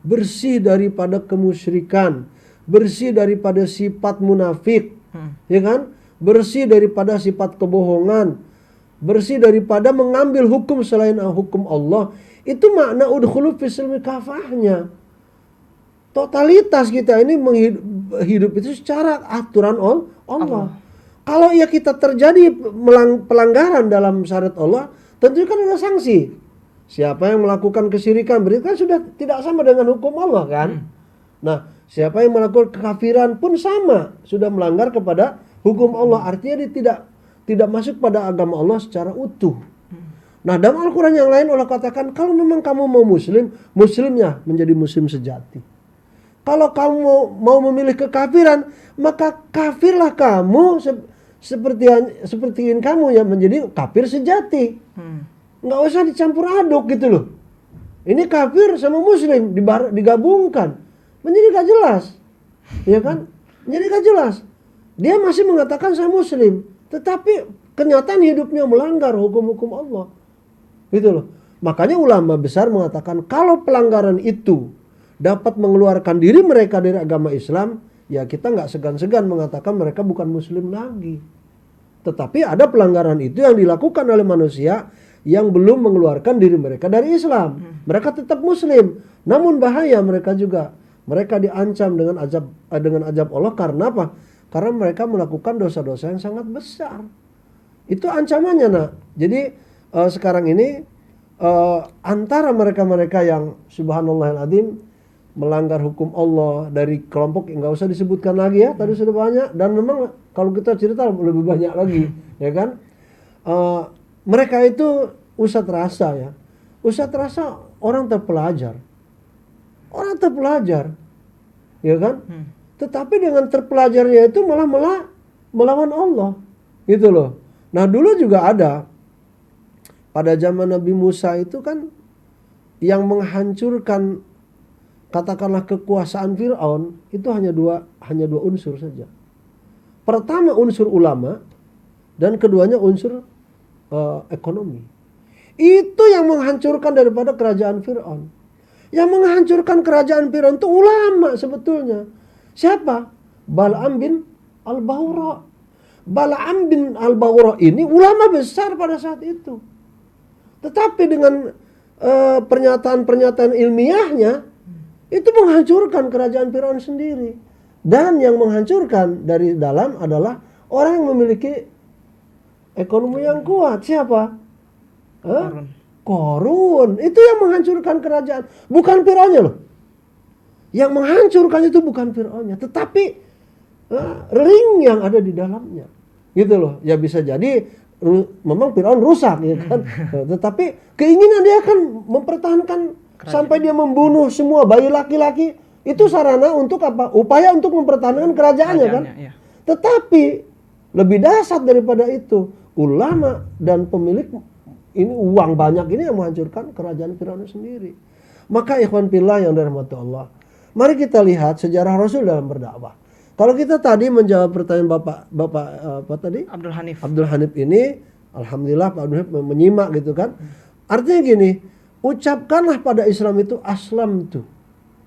bersih daripada kemusyrikan, bersih daripada sifat munafik, ya kan? Bersih daripada sifat kebohongan, bersih daripada mengambil hukum selain hukum Allah. Itu makna udkhulu fis-silmi kafahnya. Totalitas kita ini hidup itu secara aturan Allah. Kalau ya kita terjadi pelanggaran dalam syariat Allah, tentu kan ada sanksi. Siapa yang melakukan kesyirikan berarti kan sudah tidak sama dengan hukum Allah kan? Nah, siapa yang melakukan kekafiran pun sama, sudah melanggar kepada hukum Allah. Artinya dia tidak masuk pada agama Allah secara utuh. Nah, dalam Al-Quran yang lain Allah katakan, kalau memang kamu mau muslim, muslimnya menjadi muslim sejati. Kalau kamu mau memilih kekafiran, maka kafirlah kamu seperti kamu yang menjadi kafir sejati. Nggak usah dicampur aduk gitu loh. Ini kafir sama muslim digabungkan, menjadi gak jelas, ya kan? Menjadi gak jelas. Dia masih mengatakan saya muslim, tetapi kenyataan hidupnya melanggar hukum-hukum Allah, gitu loh. Makanya ulama besar mengatakan kalau pelanggaran itu dapat mengeluarkan diri mereka dari agama Islam, ya kita nggak segan-segan mengatakan mereka bukan muslim lagi. Tetapi ada pelanggaran itu yang dilakukan oleh manusia yang belum mengeluarkan diri mereka dari Islam. Mereka tetap muslim, namun bahaya mereka juga. Mereka diancam dengan azab Allah karena apa? Karena mereka melakukan dosa-dosa yang sangat besar. Itu ancamannya nak. Jadi sekarang ini antara mereka-mereka yang subhanallahil-adzim melanggar hukum Allah dari kelompok yang nggak usah disebutkan lagi ya, tadi sudah banyak, dan memang kalau kita cerita lebih banyak lagi, ya kan? Mereka itu ustadz rasa ya, ustadz rasa orang terpelajar, ya kan? Tetapi dengan terpelajarnya itu malah melawan Allah, gitu loh. Nah dulu juga ada pada zaman Nabi Musa itu kan yang menghancurkan katakanlah kekuasaan Fir'aun itu hanya dua unsur saja. Pertama unsur ulama dan keduanya unsur ekonomi. Itu yang menghancurkan daripada kerajaan Fir'aun. Yang menghancurkan kerajaan Fir'aun itu ulama sebetulnya. Siapa? Bal'am bin Al-Bawra. Bal'am bin Al-Bawra ini ulama besar pada saat itu. Tetapi dengan pernyataan-pernyataan ilmiahnya itu menghancurkan kerajaan Fir'aun sendiri. Dan yang menghancurkan dari dalam adalah orang yang memiliki ekonomi yang kuat. Siapa? Korun. Itu yang menghancurkan kerajaan. Bukan Fir'aunnya loh. Yang menghancurkan itu bukan Fir'aunnya. Tetapi ring yang ada di dalamnya. Gitu loh. Ya bisa jadi memang Fir'aun rusak ya kan. Tetapi keinginan dia kan mempertahankan kerajaan. Sampai dia membunuh semua bayi laki-laki. Itu sarana untuk apa? Upaya untuk mempertahankan kerajaannya kan. Ya. Tetapi lebih dahsyat daripada itu. Ulama dan pemilik ini uang banyak ini yang menghancurkan kerajaan Fir'aun sendiri. Maka ikhwan fillah yang dirahmati Allah, mari kita lihat sejarah Rasul dalam berdakwah. Kalau kita tadi menjawab pertanyaan Bapak apa tadi? Abdul Hanif ini, alhamdulillah Pak Abdul Hanif menyimak gitu kan. Artinya gini, ucapkanlah pada Islam itu aslam tuh.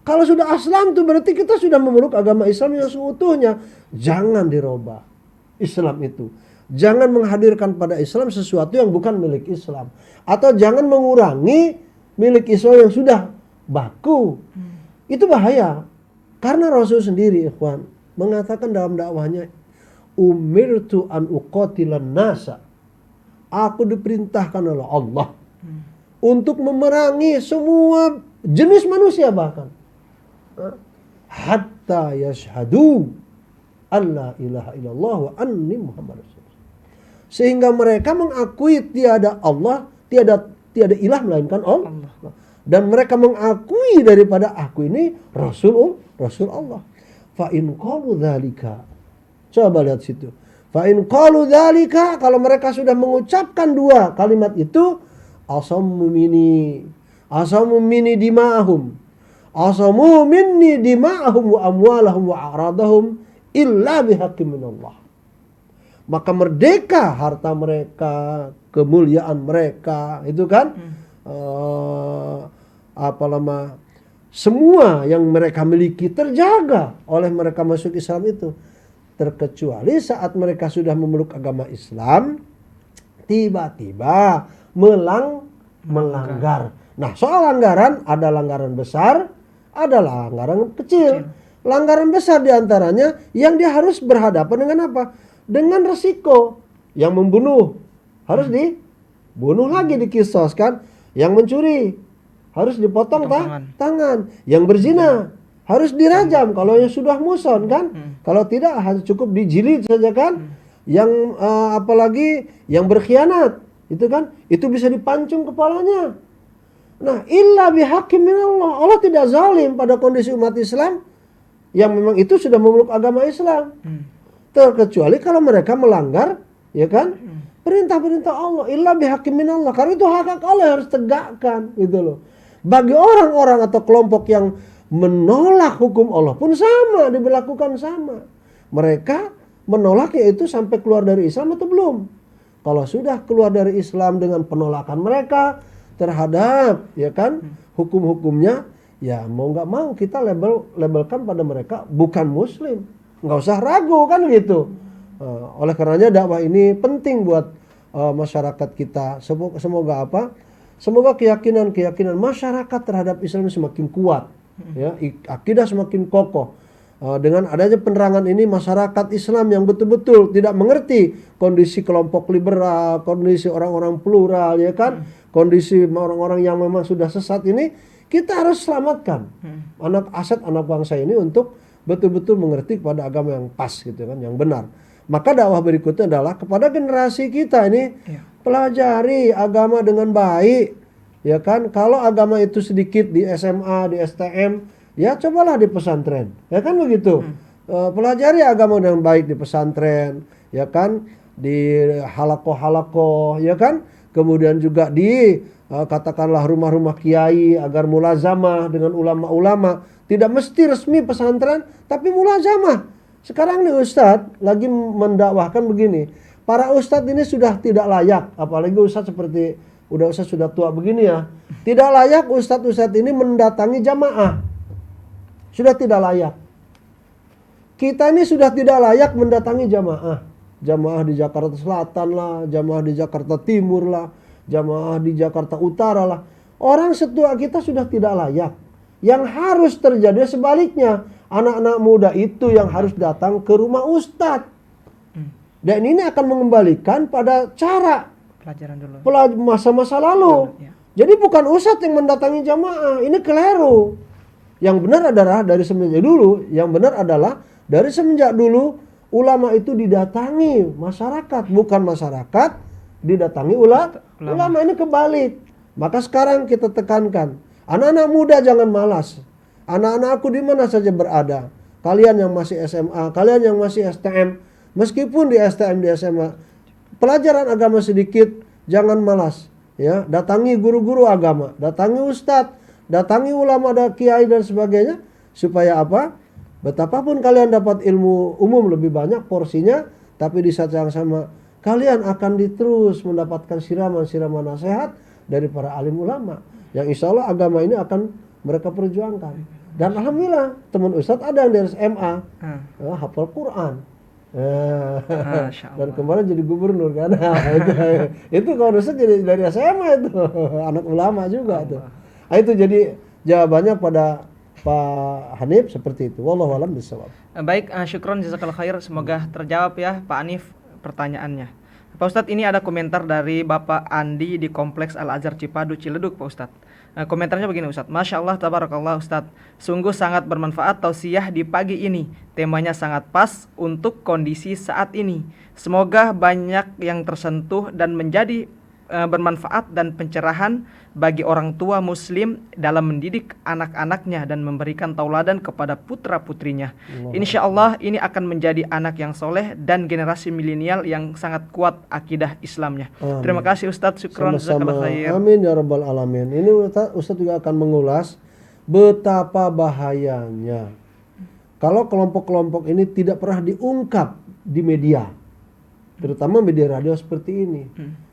Kalau sudah aslam tuh berarti kita sudah memeluk agama Islam yang seutuhnya. Jangan dirubah Islam itu. Jangan menghadirkan pada Islam sesuatu yang bukan milik Islam. Atau jangan mengurangi milik Islam yang sudah baku. Itu bahaya. Karena Rasul sendiri ikhwan mengatakan dalam dakwahnya, umirtu an uqatilan nasa. Aku diperintahkan oleh Allah untuk memerangi semua jenis manusia bahkan. Hatta yashhadu an la ilaha illallah wa anni Muhammad Rasulullah. Sehingga mereka mengakui tiada Allah, tiada ilah melainkan Allah. Dan mereka mengakui daripada aku ini Rasul Allah. Fa in qalu dzalika. Coba lihat situ. Fa in qalu dzalika, kalau mereka sudah mengucapkan dua kalimat itu, asamu minni dima'ahum. Asamu minni dima'ahum wa amwalahum wa a'radahum illa bihaqqin minallah. Maka merdeka harta mereka, kemuliaan mereka, itu kan semua yang mereka miliki terjaga oleh mereka masuk Islam itu. Terkecuali saat mereka sudah memeluk agama Islam, tiba-tiba melanggar. Nah, soal langgaran, ada langgaran besar, ada langgaran kecil. Langgaran besar diantaranya yang dia harus berhadapan dengan apa? Dengan resiko. Yang membunuh harus dibunuh lagi, dikisos kan. Yang mencuri harus dipotong tangan. Yang berzina harus dirajam kalau yang sudah muson kan. Kalau tidak harus cukup dijilid saja kan. Yang apalagi yang berkhianat itu kan, itu bisa dipancung kepalanya. Nah, illa bihaqqin minallah. Allah tidak zalim pada kondisi umat Islam yang memang itu sudah memeluk agama Islam. Terkecuali kalau mereka melanggar, ya kan, perintah-perintah Allah. Illa bihaqqin minallah. Karena itu hak Allah yang harus tegakkan, gitu loh. Bagi orang-orang atau kelompok yang menolak hukum Allah pun sama, diberlakukan sama. Mereka menolaknya itu sampai keluar dari Islam atau belum. Kalau sudah keluar dari Islam dengan penolakan mereka terhadap, ya kan, hukum-hukumnya, ya mau nggak mau kita labelkan pada mereka bukan Muslim. Nggak usah ragu kan gitu. Oleh karenanya dakwah ini penting buat masyarakat kita. Semoga apa? Semoga keyakinan masyarakat terhadap Islam semakin kuat, ya, akidah semakin kokoh. Dengan adanya penerangan ini, masyarakat Islam yang betul-betul tidak mengerti kondisi kelompok liberal, kondisi orang-orang plural, ya kan, kondisi orang-orang yang memang sudah sesat ini, kita harus selamatkan anak bangsa ini untuk betul-betul mengerti kepada agama yang pas gitu kan, yang benar. Maka dakwah berikutnya adalah kepada generasi kita ini, pelajari agama dengan baik, ya kan. Kalau agama itu sedikit di SMA, di STM, ya cobalah di pesantren, ya kan begitu. Pelajari agama dengan baik di pesantren, ya kan. di halaqoh-halaqoh, ya kan? Kemudian juga di katakanlah rumah-rumah kiai agar mulazamah dengan ulama-ulama. Tidak mesti resmi pesantren, tapi mulazamah. Sekarang nih Ustadz lagi mendakwahkan begini. Para ustadz ini sudah tidak layak, apalagi ustadz seperti ustadz sudah tua begini ya. Tidak layak ustadz-ustadz ini mendatangi jamaah. Sudah tidak layak. Kita ini sudah tidak layak mendatangi jamaah. Jamaah di Jakarta Selatan lah, jamaah di Jakarta Timur lah, jamaah di Jakarta Utara lah. Orang setua kita sudah tidak layak. Yang harus terjadi sebaliknya. Anak-anak muda itu yang harus datang ke rumah ustadz. Dan ini akan mengembalikan pada cara Pelajaran dulu. masa-masa lalu. Ya. Jadi bukan ustadz yang mendatangi jamaah. Ini keliru. Yang benar adalah dari semenjak dulu. Yang benar adalah dari semenjak dulu ulama itu didatangi masyarakat, bukan masyarakat didatangi ulama. Ini kebalik. Maka sekarang kita tekankan, anak-anak muda jangan malas. Anak-anakku di mana saja berada. Kalian yang masih SMA, kalian yang masih STM, meskipun di STM di SMA, pelajaran agama sedikit, jangan malas. Ya, datangi guru-guru agama, datangi ustadz, datangi ulama, ada kiai dan sebagainya, supaya apa? Betapapun kalian dapat ilmu umum lebih banyak porsinya, tapi di saat yang sama kalian akan terus mendapatkan siraman-siraman nasihat dari para alim ulama yang insya Allah agama ini akan mereka perjuangkan. Dan alhamdulillah teman ustadz ada yang dari SMA hafal Quran. Dan kemarin jadi gubernur kan. itu kalau ustadz jadi dari SMA itu anak ulama juga tuh. Itu jadi jawabannya pada Pak Hanif seperti itu. Wallahu a'lam bishawab. Baik, syukron jazakallahu khair. Semoga terjawab ya Pak Hanif pertanyaannya. Pak Ustadz, ini ada komentar dari Bapak Andi di Kompleks Al-Azhar Cipadu Ciledug Pak Ustadz. Komentarnya begini Ustadz. Masya Allah tabarakallah Ustadz. Sungguh sangat bermanfaat tausiah di pagi ini. Temanya sangat pas untuk kondisi saat ini. Semoga banyak yang tersentuh dan menjadi bermanfaat dan pencerahan bagi orang tua muslim dalam mendidik anak-anaknya dan memberikan tauladan kepada putra-putrinya. Insya Allah ini akan menjadi anak yang soleh dan generasi milenial yang sangat kuat akidah Islamnya. Amin. Terima kasih Ustadz, syukron jazakallahu khair. Amin ya rabbal alamin. Ini Ustadz juga akan mengulas betapa bahayanya kalau kelompok-kelompok ini tidak pernah diungkap di media, terutama media radio seperti ini.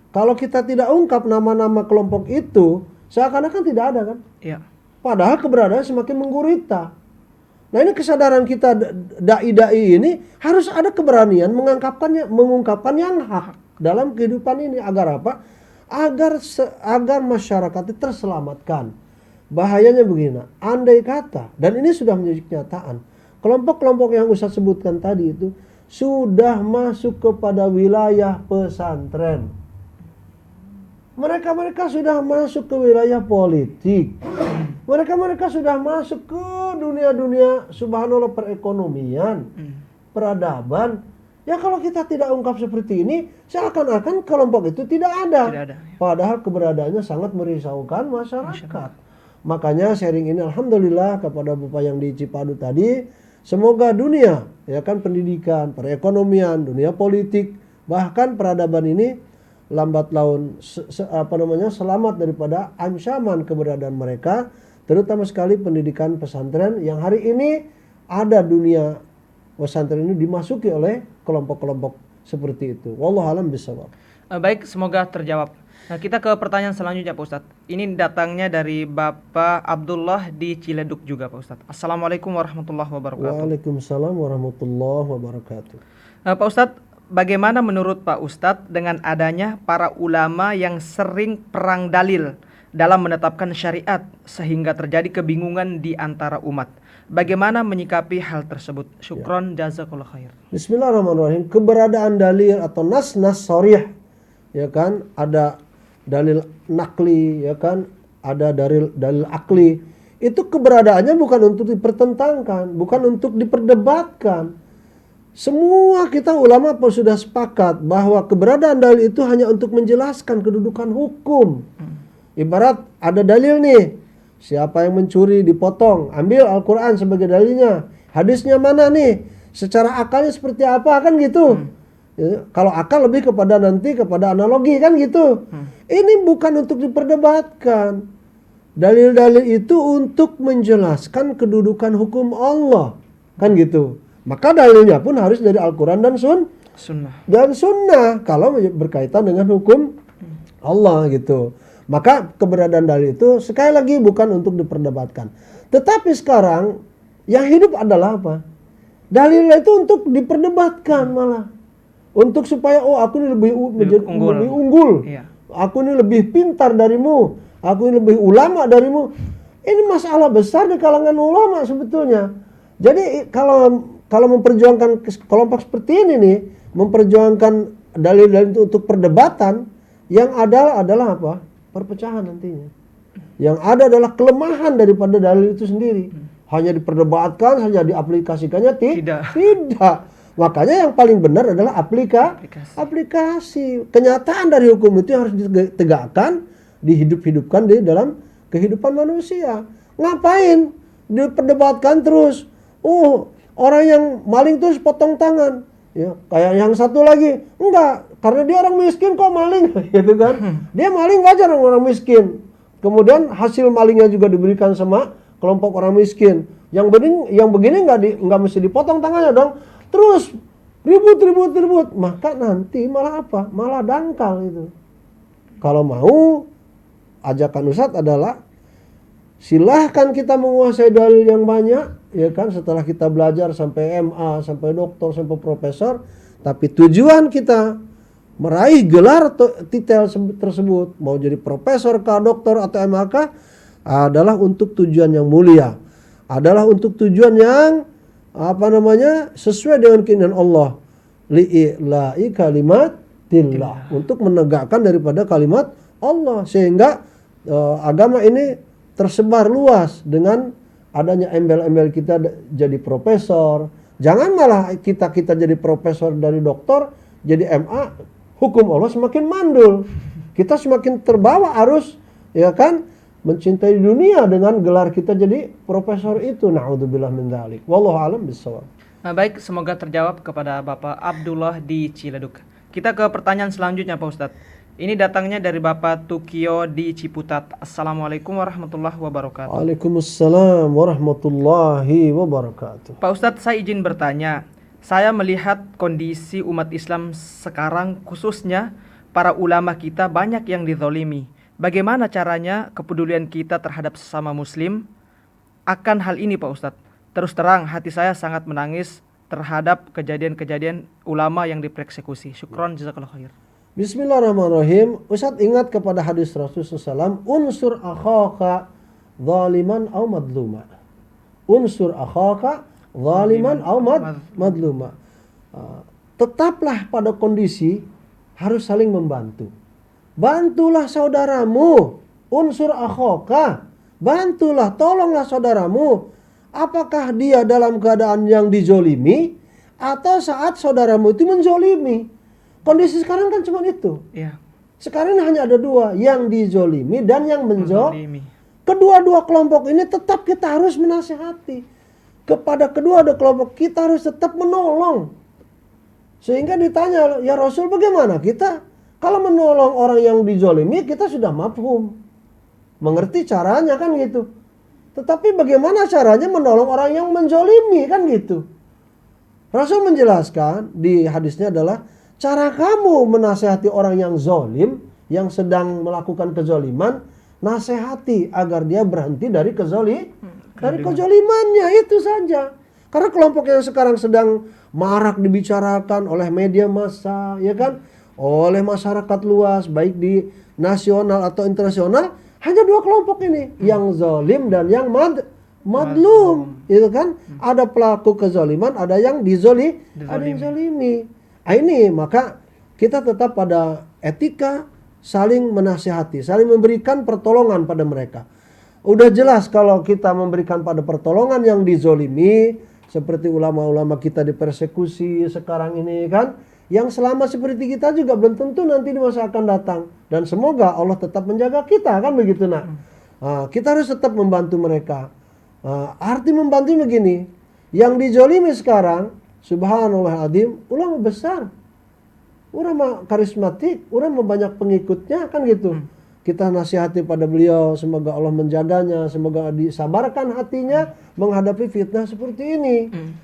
Kalau kita tidak ungkap nama-nama kelompok itu, seakan-akan tidak ada kan? Iya. Padahal keberadaan semakin menggurita. Nah ini kesadaran kita dai-dai ini harus ada keberanian mengungkapkan yang hak dalam kehidupan ini. Agar apa? Agar masyarakat itu terselamatkan. Bahayanya begini, andai kata, dan ini sudah menjadi kenyataan, kelompok-kelompok yang Ustaz sebutkan tadi itu sudah masuk kepada wilayah pesantren. Mereka sudah masuk ke wilayah politik. Mereka sudah masuk ke dunia-dunia subhanallah perekonomian, peradaban. Ya kalau kita tidak ungkap seperti ini, seakan-akan kelompok itu tidak ada. Tidak ada. Padahal keberadaannya sangat merisaukan masyarakat. Makanya sharing ini alhamdulillah kepada Bapak yang di Cipadu tadi, semoga dunia, ya kan, pendidikan, perekonomian, dunia politik, bahkan peradaban ini lambat laun selamat daripada ancaman keberadaan mereka, terutama sekali pendidikan pesantren yang hari ini ada dunia pesantren ini dimasuki oleh kelompok-kelompok seperti itu. Wallahu a'lam bishawab. Baik, semoga terjawab. Nah, kita ke pertanyaan selanjutnya Pak Ustadz. Ini datangnya dari Bapak Abdullah di Ciledug juga Pak Ustadz. Assalamualaikum warahmatullahi wabarakatuh. Waalaikumsalam warahmatullahi wabarakatuh. Pak Ustadz, bagaimana menurut Pak Ustadz dengan adanya para ulama yang sering perang dalil dalam menetapkan syariat sehingga terjadi kebingungan di antara umat? Bagaimana menyikapi hal tersebut? Syukron jazakallahu khair. Bismillahirrahmanirrahim. Keberadaan dalil atau nas-nas sharih, ya kan, ada dalil nakli, ya kan, ada dalil akli. Itu keberadaannya bukan untuk dipertentangkan, bukan untuk diperdebatkan. Semua kita ulama pun sudah sepakat bahwa keberadaan dalil itu hanya untuk menjelaskan kedudukan hukum. Ibarat ada dalil nih, siapa yang mencuri dipotong, ambil Al-Quran sebagai dalilnya. Hadisnya mana nih? Secara akalnya seperti apa, kan gitu. Ya, kalau akal lebih kepada nanti kepada analogi kan gitu. Ini bukan untuk diperdebatkan. Dalil-dalil itu untuk menjelaskan kedudukan hukum Allah, kan gitu. Maka dalilnya pun harus dari Al-Quran dan Sunnah. Kalau berkaitan dengan hukum Allah gitu. Maka keberadaan dalil itu sekali lagi bukan untuk diperdebatkan. Tetapi sekarang yang hidup adalah apa? Dalilnya itu untuk diperdebatkan malah. Untuk supaya aku ini lebih unggul. Iya. Aku ini lebih pintar darimu. Aku ini lebih ulama darimu. Ini masalah besar di kalangan ulama sebetulnya. Jadi kalau memperjuangkan kelompok seperti ini nih, memperjuangkan dalil-dalil itu untuk perdebatan, yang ada adalah apa? Perpecahan nantinya. Yang ada adalah kelemahan daripada dalil itu sendiri. Hanya diperdebatkan, hanya diaplikasikannya tidak. Makanya yang paling benar adalah aplikasi. Kenyataan dari hukum itu harus ditegakkan, dihidup-hidupkan di dalam kehidupan manusia. Ngapain diperdebatkan terus? Orang yang maling terus potong tangan. Ya, kayak yang satu lagi, enggak, karena dia orang miskin kok maling, gitu kan? Dia maling wajar orang miskin. Kemudian hasil malingnya juga diberikan sama kelompok orang miskin. Yang begini enggak mesti dipotong tangannya dong. Terus ribut. Maka nanti malah apa? Malah dangkal itu. Kalau mau, ajakan Ustadz adalah silahkan kita menguasai dalil yang banyak, ya kan, setelah kita belajar sampai MA, sampai doktor, sampai profesor, tapi tujuan kita meraih gelar titel tersebut, mau jadi profesor kah, doktor atau MA kah, adalah untuk tujuan yang mulia, adalah untuk tujuan yang sesuai dengan keinginan Allah, li'ila'i kalimatillah, untuk menegakkan daripada kalimat Allah, sehingga agama ini tersebar luas dengan adanya embel-embel kita jadi profesor. Jangan malah kita jadi profesor dari doktor, jadi MA, hukum Allah semakin mandul. Kita semakin terbawa arus, ya kan, mencintai dunia dengan gelar kita jadi profesor itu. Na'udzubillah min dzalik. Wallahu a'lam bishawab. Baik, semoga terjawab kepada Bapak Abdullah di Ciledug. Kita ke pertanyaan selanjutnya Pak Ustadz. Ini datangnya dari Bapak Tukio di Ciputat. Assalamualaikum warahmatullahi wabarakatuh. Waalaikumsalam warahmatullahi wabarakatuh. Pak Ustadz, saya izin bertanya. Saya melihat kondisi umat Islam sekarang, khususnya para ulama kita banyak yang dizolimi. Bagaimana caranya kepedulian kita terhadap sesama muslim akan hal ini Pak Ustadz? Terus terang hati saya sangat menangis terhadap kejadian-kejadian ulama yang dipersekusi. Syukron, jazakallahu khair. Bismillahirrahmanirrahim. Ustadz ingat kepada hadis Rasulullah SAW, unsur akhaka zaliman au madluma. Unsur akhaka zaliman au madluma. Tetaplah pada kondisi harus saling membantu. Bantulah saudaramu. Unsur akhaka. Bantulah, tolonglah saudaramu. Apakah dia dalam keadaan yang dizolimi atau saat saudaramu itu menzolimi? Kondisi sekarang kan cuma itu. Ya. Sekarang hanya ada dua, yang dizolimi dan yang menzolimi. Kedua-dua kelompok ini tetap kita harus menasihati. Kepada kedua-dua kelompok kita harus tetap menolong. Sehingga ditanya, ya Rasul bagaimana kita? Kalau menolong orang yang dizolimi kita sudah mafhum. Mengerti caranya kan gitu. Tetapi bagaimana caranya menolong orang yang menzolimi kan gitu. Rasul menjelaskan di hadisnya adalah, cara kamu menasehati orang yang zolim, yang sedang melakukan kezoliman, nasihati agar dia berhenti dari kezolimannya, itu saja. Karena kelompok yang sekarang sedang marak dibicarakan oleh media massa, ya kan, oleh masyarakat luas, baik di nasional atau internasional, hanya dua kelompok ini, yang zolim dan yang madlum, itu kan. Ada pelaku kezoliman, ada yang dizolimi. Ini maka kita tetap pada etika saling menasihati, saling memberikan pertolongan pada mereka. Udah jelas kalau kita memberikan pada pertolongan yang dizolimi, seperti ulama-ulama kita dipersekusi sekarang ini kan, yang selama seperti kita juga belum tentu nanti di masa akan datang. Dan semoga Allah tetap menjaga kita kan begitu nak. Kita harus tetap membantu mereka. Arti membantu begini, yang dizolimi sekarang, subhanallah azim, ulama besar. Orang mah karismatik, orang mah banyak pengikutnya kan gitu. Kita nasihati pada beliau, semoga Allah menjaganya, semoga disabarkan hatinya menghadapi fitnah seperti ini.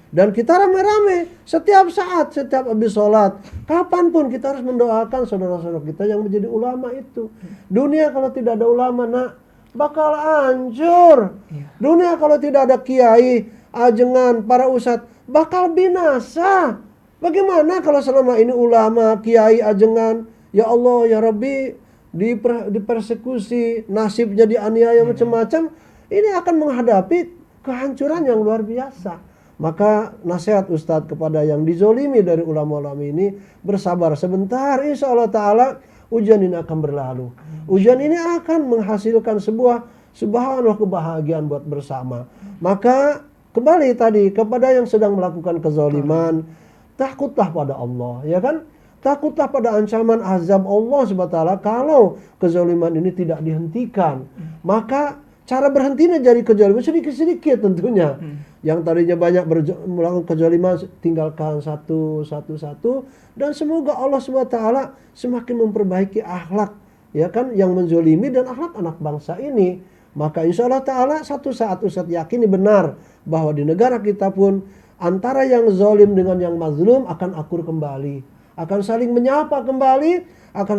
Dan kita rame-rame setiap saat, setiap habis sholat, kapanpun kita harus mendoakan saudara-saudara kita yang menjadi ulama itu. Dunia kalau tidak ada ulama, nak, bakal hancur. Dunia kalau tidak ada kiai, ajengan, para ustadz, bakal binasa. Bagaimana kalau selama ini ulama, kiai, ajengan, ya Allah, ya Rabbi, dipersekusi, nasibnya dianiaya macam-macam, ini akan menghadapi kehancuran yang luar biasa. Maka nasihat Ustadz kepada yang dizolimi dari ulama-ulama ini, bersabar sebentar, insya Allah Ta'ala ujian ini akan berlalu. Ujian ini akan menghasilkan sebuah subhanallah kebahagiaan buat bersama. Maka kembali tadi kepada yang sedang melakukan kezaliman, takutlah pada Allah, ya kan? Takutlah pada ancaman azab Allah SWT kalau kezaliman ini tidak dihentikan. Maka cara berhentinya dari kezaliman sedikit-sedikit tentunya. Yang tadinya banyak melakukan kezaliman, tinggalkan satu. Dan semoga Allah SWT semakin memperbaiki akhlak, ya kan, yang menzolimi dan akhlak anak bangsa ini. Maka insya Allah Ta'ala satu saat Ustadz yakini benar bahwa di negara kita pun antara yang zalim dengan yang mazlum akan akur kembali. Akan saling menyapa kembali, akan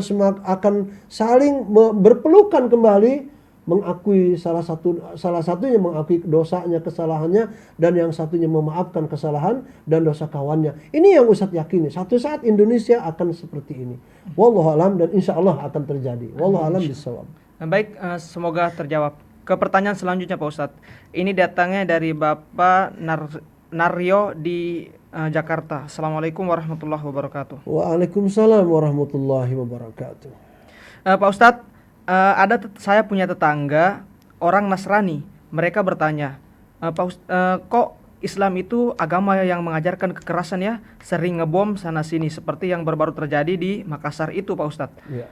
saling berpelukan kembali, mengakui salah satunya mengakui dosanya, kesalahannya, dan yang satunya memaafkan kesalahan dan dosa kawannya. Ini yang Ustadz yakini, satu saat Indonesia akan seperti ini. Wallahu alam, dan insya Allah akan terjadi. Wallahu alam bisawab. Baik, semoga terjawab. Ke pertanyaan selanjutnya Pak Ustadz. Ini datangnya dari Bapak Naryo di Jakarta. Assalamualaikum warahmatullahi wabarakatuh. Waalaikumsalam warahmatullahi wabarakatuh. Pak Ustadz, saya punya tetangga orang Nasrani. Mereka bertanya, kok Islam itu agama yang mengajarkan kekerasan ya, sering ngebom sana sini seperti yang baru-baru terjadi di Makassar itu Pak Ustadz. Ya.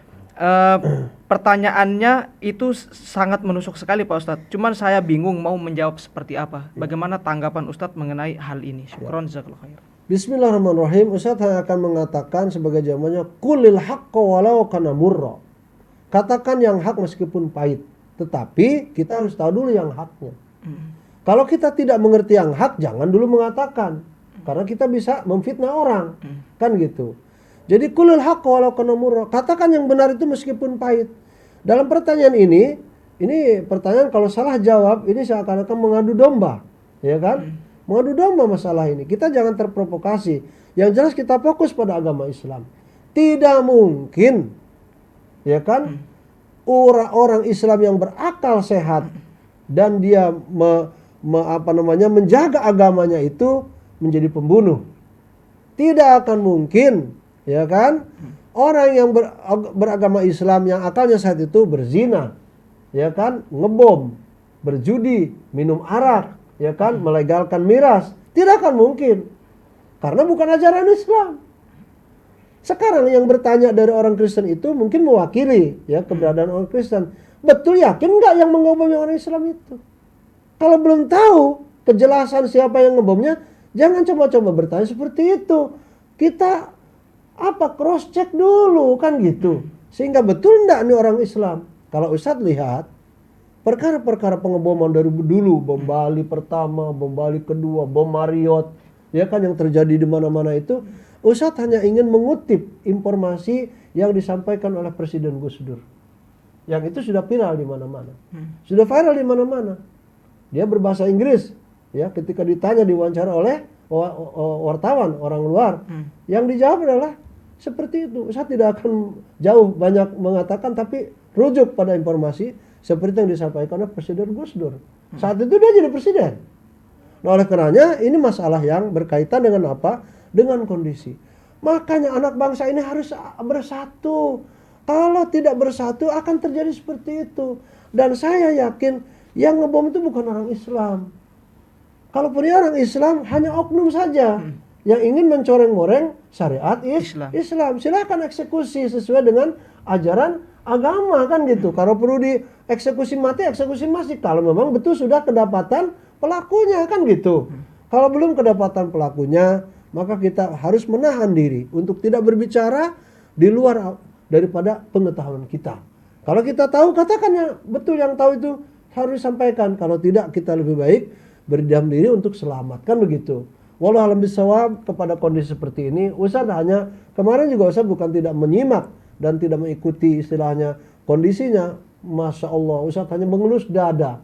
Pertanyaannya itu sangat menusuk sekali Pak Ustadz. Cuman saya bingung mau menjawab seperti apa. Bagaimana tanggapan Ustadz mengenai hal ini? Syukron jazakallahu khair. Bismillahirrahmanirrahim. Ustadz akan mengatakan sebagai jawabannya, kulil haqqa walau kana murra. Katakan yang hak meskipun pahit. Tetapi kita harus tahu dulu yang haknya. Kalau kita tidak mengerti yang hak, jangan dulu mengatakan. Karena kita bisa memfitnah orang. Kan gitu. Jadi kulil haqqa walau kana murra. Katakan yang benar itu meskipun pahit. Dalam pertanyaan ini pertanyaan kalau salah jawab, ini seakan-akan mengadu domba. Ya kan? Mengadu domba masalah ini. Kita jangan terprovokasi. Yang jelas kita fokus pada agama Islam. Tidak mungkin, ya kan, orang Islam yang berakal sehat dan dia menjaga agamanya itu menjadi pembunuh. Tidak akan mungkin, ya kan, orang yang beragama Islam yang akalnya sehat itu berzina, ya kan, ngebom, berjudi, minum arak, ya kan, melegalkan miras. Tidak akan mungkin, karena bukan ajaran Islam. Sekarang yang bertanya dari orang Kristen itu mungkin mewakili, ya, keberadaan orang Kristen. Betul yakin nggak yang mengebomnya orang Islam itu? Kalau belum tahu kejelasan siapa yang ngebomnya, jangan coba-coba bertanya seperti itu. Kita cross check dulu kan gitu. Sehingga betul enggak nih orang Islam. Kalau Ustadz lihat perkara-perkara pengeboman dari dulu, bom Bali pertama, bom Bali kedua, bom Marriott, ya kan, yang terjadi di mana-mana itu, Ustadz hanya ingin mengutip informasi yang disampaikan oleh Presiden Gus Dur. Yang itu sudah viral di mana-mana. Sudah viral di mana-mana. Dia berbahasa Inggris, ya, ketika ditanya diwawancara oleh wartawan orang luar, yang dijawab adalah seperti itu. Saya tidak akan jauh banyak mengatakan, tapi rujuk pada informasi seperti yang disampaikan oleh Presiden Gus Dur. Saat itu dia jadi presiden. Nah, oleh karenanya ini masalah yang berkaitan dengan apa? Dengan kondisi. Makanya anak bangsa ini harus bersatu. Kalau tidak bersatu akan terjadi seperti itu. Dan saya yakin yang ngebom itu bukan orang Islam. Kalaupun dia orang Islam, hanya oknum saja yang ingin mencoreng-moreng syariat Islam. Silakan eksekusi sesuai dengan ajaran agama kan gitu. Kalau perlu dieksekusi mati, eksekusi mati. Kalau memang betul sudah kedapatan pelakunya kan gitu. Kalau belum kedapatan pelakunya, maka kita harus menahan diri untuk tidak berbicara di luar daripada pengetahuan kita. Kalau kita tahu, katakan yang betul, yang tahu itu harus disampaikan. Kalau tidak, kita lebih baik berdiam diri untuk selamat, kan begitu. Wallahu a'lam bishawab. Kepada kondisi seperti ini, Ustaz hanya kemarin juga Ustaz bukan tidak menyimak dan tidak mengikuti istilahnya kondisinya. Masya Allah, Ustaz hanya mengelus dada.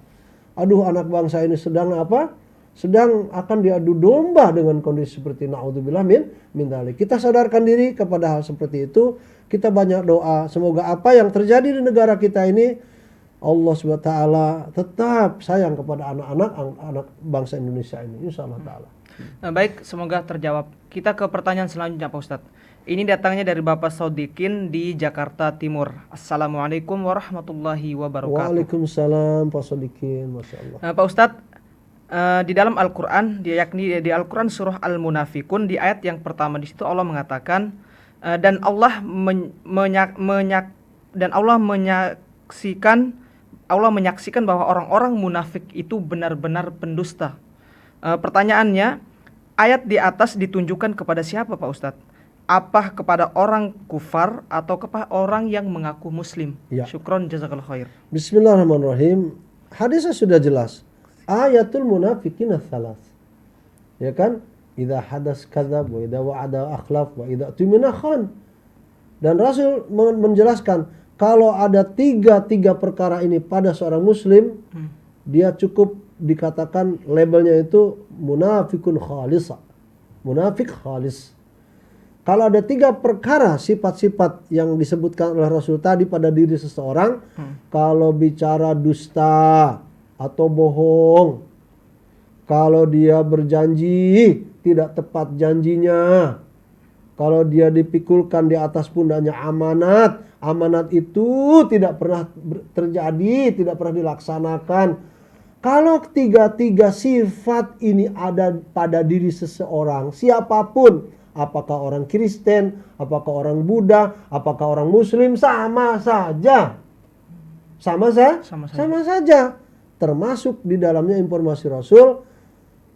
Aduh, anak bangsa ini sedang apa? Sedang akan diadu domba dengan kondisi seperti naudzubillah min dzalik. Kita sadarkan diri kepada hal seperti itu. Kita banyak doa, semoga apa yang terjadi di negara kita ini, Allah SWT tetap sayang kepada anak bangsa Indonesia ini, insyaallah taala. Baik, semoga terjawab. Kita ke pertanyaan selanjutnya Pak Ustadz. Ini datangnya dari Bapak Sodikin di Jakarta Timur. Assalamualaikum warahmatullahi wabarakatuh. Waalaikumsalam Pak Sodikin, Masya Allah. Pak Ustadz, di dalam Al-Quran, yakni di Al-Quran surah Al-Munafikun, di ayat yang pertama di situ Allah mengatakan, dan Allah menyaksikan bahwa orang-orang munafik itu benar-benar pendusta. Pertanyaannya, ayat di atas ditunjukkan kepada siapa Pak Ustadz? Apa kepada orang kufar atau kepada orang yang mengaku muslim? Ya. Syukron jazakallahu khair. Bismillahirrahmanirrahim. Hadisnya sudah jelas. Ayatul munafiqina tsalas. Ya kan? Idza hadas kadzab wa idza wa'ada akhlaf wa idza tumina khan. Dan Rasul menjelaskan kalau ada tiga perkara ini pada seorang muslim, dia cukup dikatakan labelnya itu munafikun khalisa. Munafik khalis. Kalau ada tiga perkara sifat-sifat yang disebutkan oleh Rasul tadi pada diri seseorang, kalau bicara dusta atau bohong, kalau dia berjanji tidak tepat janjinya, kalau dia dipikulkan di atas pundaknya amanat itu tidak pernah terjadi, tidak pernah dilaksanakan. Kalau tiga sifat ini ada pada diri seseorang, siapapun, apakah orang Kristen, apakah orang Buddha, apakah orang Muslim, sama saja. Sama saja. Termasuk di dalamnya informasi Rasul,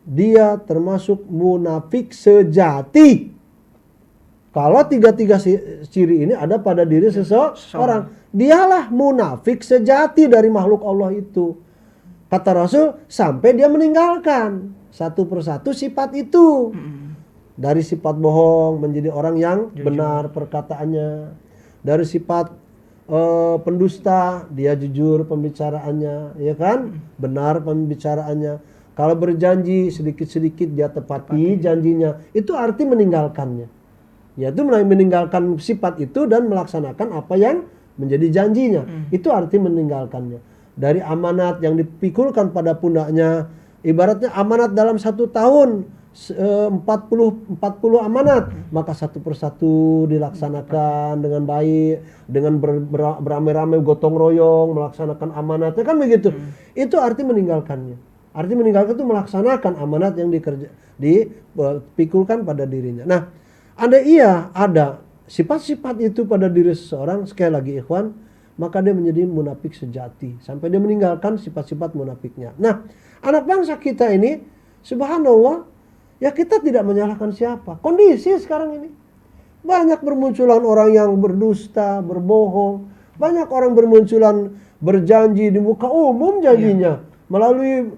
dia termasuk munafik sejati. Kalau tiga ciri ini ada pada diri seseorang, dialah munafik sejati dari makhluk Allah itu. Kata Rasul, sampai dia meninggalkan satu persatu sifat itu. Dari sifat bohong menjadi orang yang benar perkataannya. Dari sifat pendusta, dia jujur pembicaraannya, ya kan? Benar pembicaraannya. Kalau berjanji sedikit-sedikit dia tepati janjinya. Itu arti meninggalkannya. Yaitu meninggalkan sifat itu dan melaksanakan apa yang menjadi janjinya. Itu arti meninggalkannya. Dari amanat yang dipikulkan pada pundaknya, ibaratnya amanat dalam 1 tahun 40 amanat, maka satu persatu dilaksanakan dengan baik, dengan beramai-ramai gotong royong melaksanakan amanatnya, kan begitu. Itu arti meninggalkannya. Arti meninggalkan itu melaksanakan amanat yang dipikulkan pada dirinya. Nah, ada sifat-sifat itu pada diri seseorang, sekali lagi ikhwan, maka dia menjadi munafik sejati sampai dia meninggalkan sifat-sifat munafiknya. Nah, anak bangsa kita ini, subhanallah, ya kita tidak menyalahkan siapa. Kondisi sekarang ini banyak bermunculan orang yang berdusta, berbohong. Banyak orang bermunculan berjanji di muka umum janjinya melalui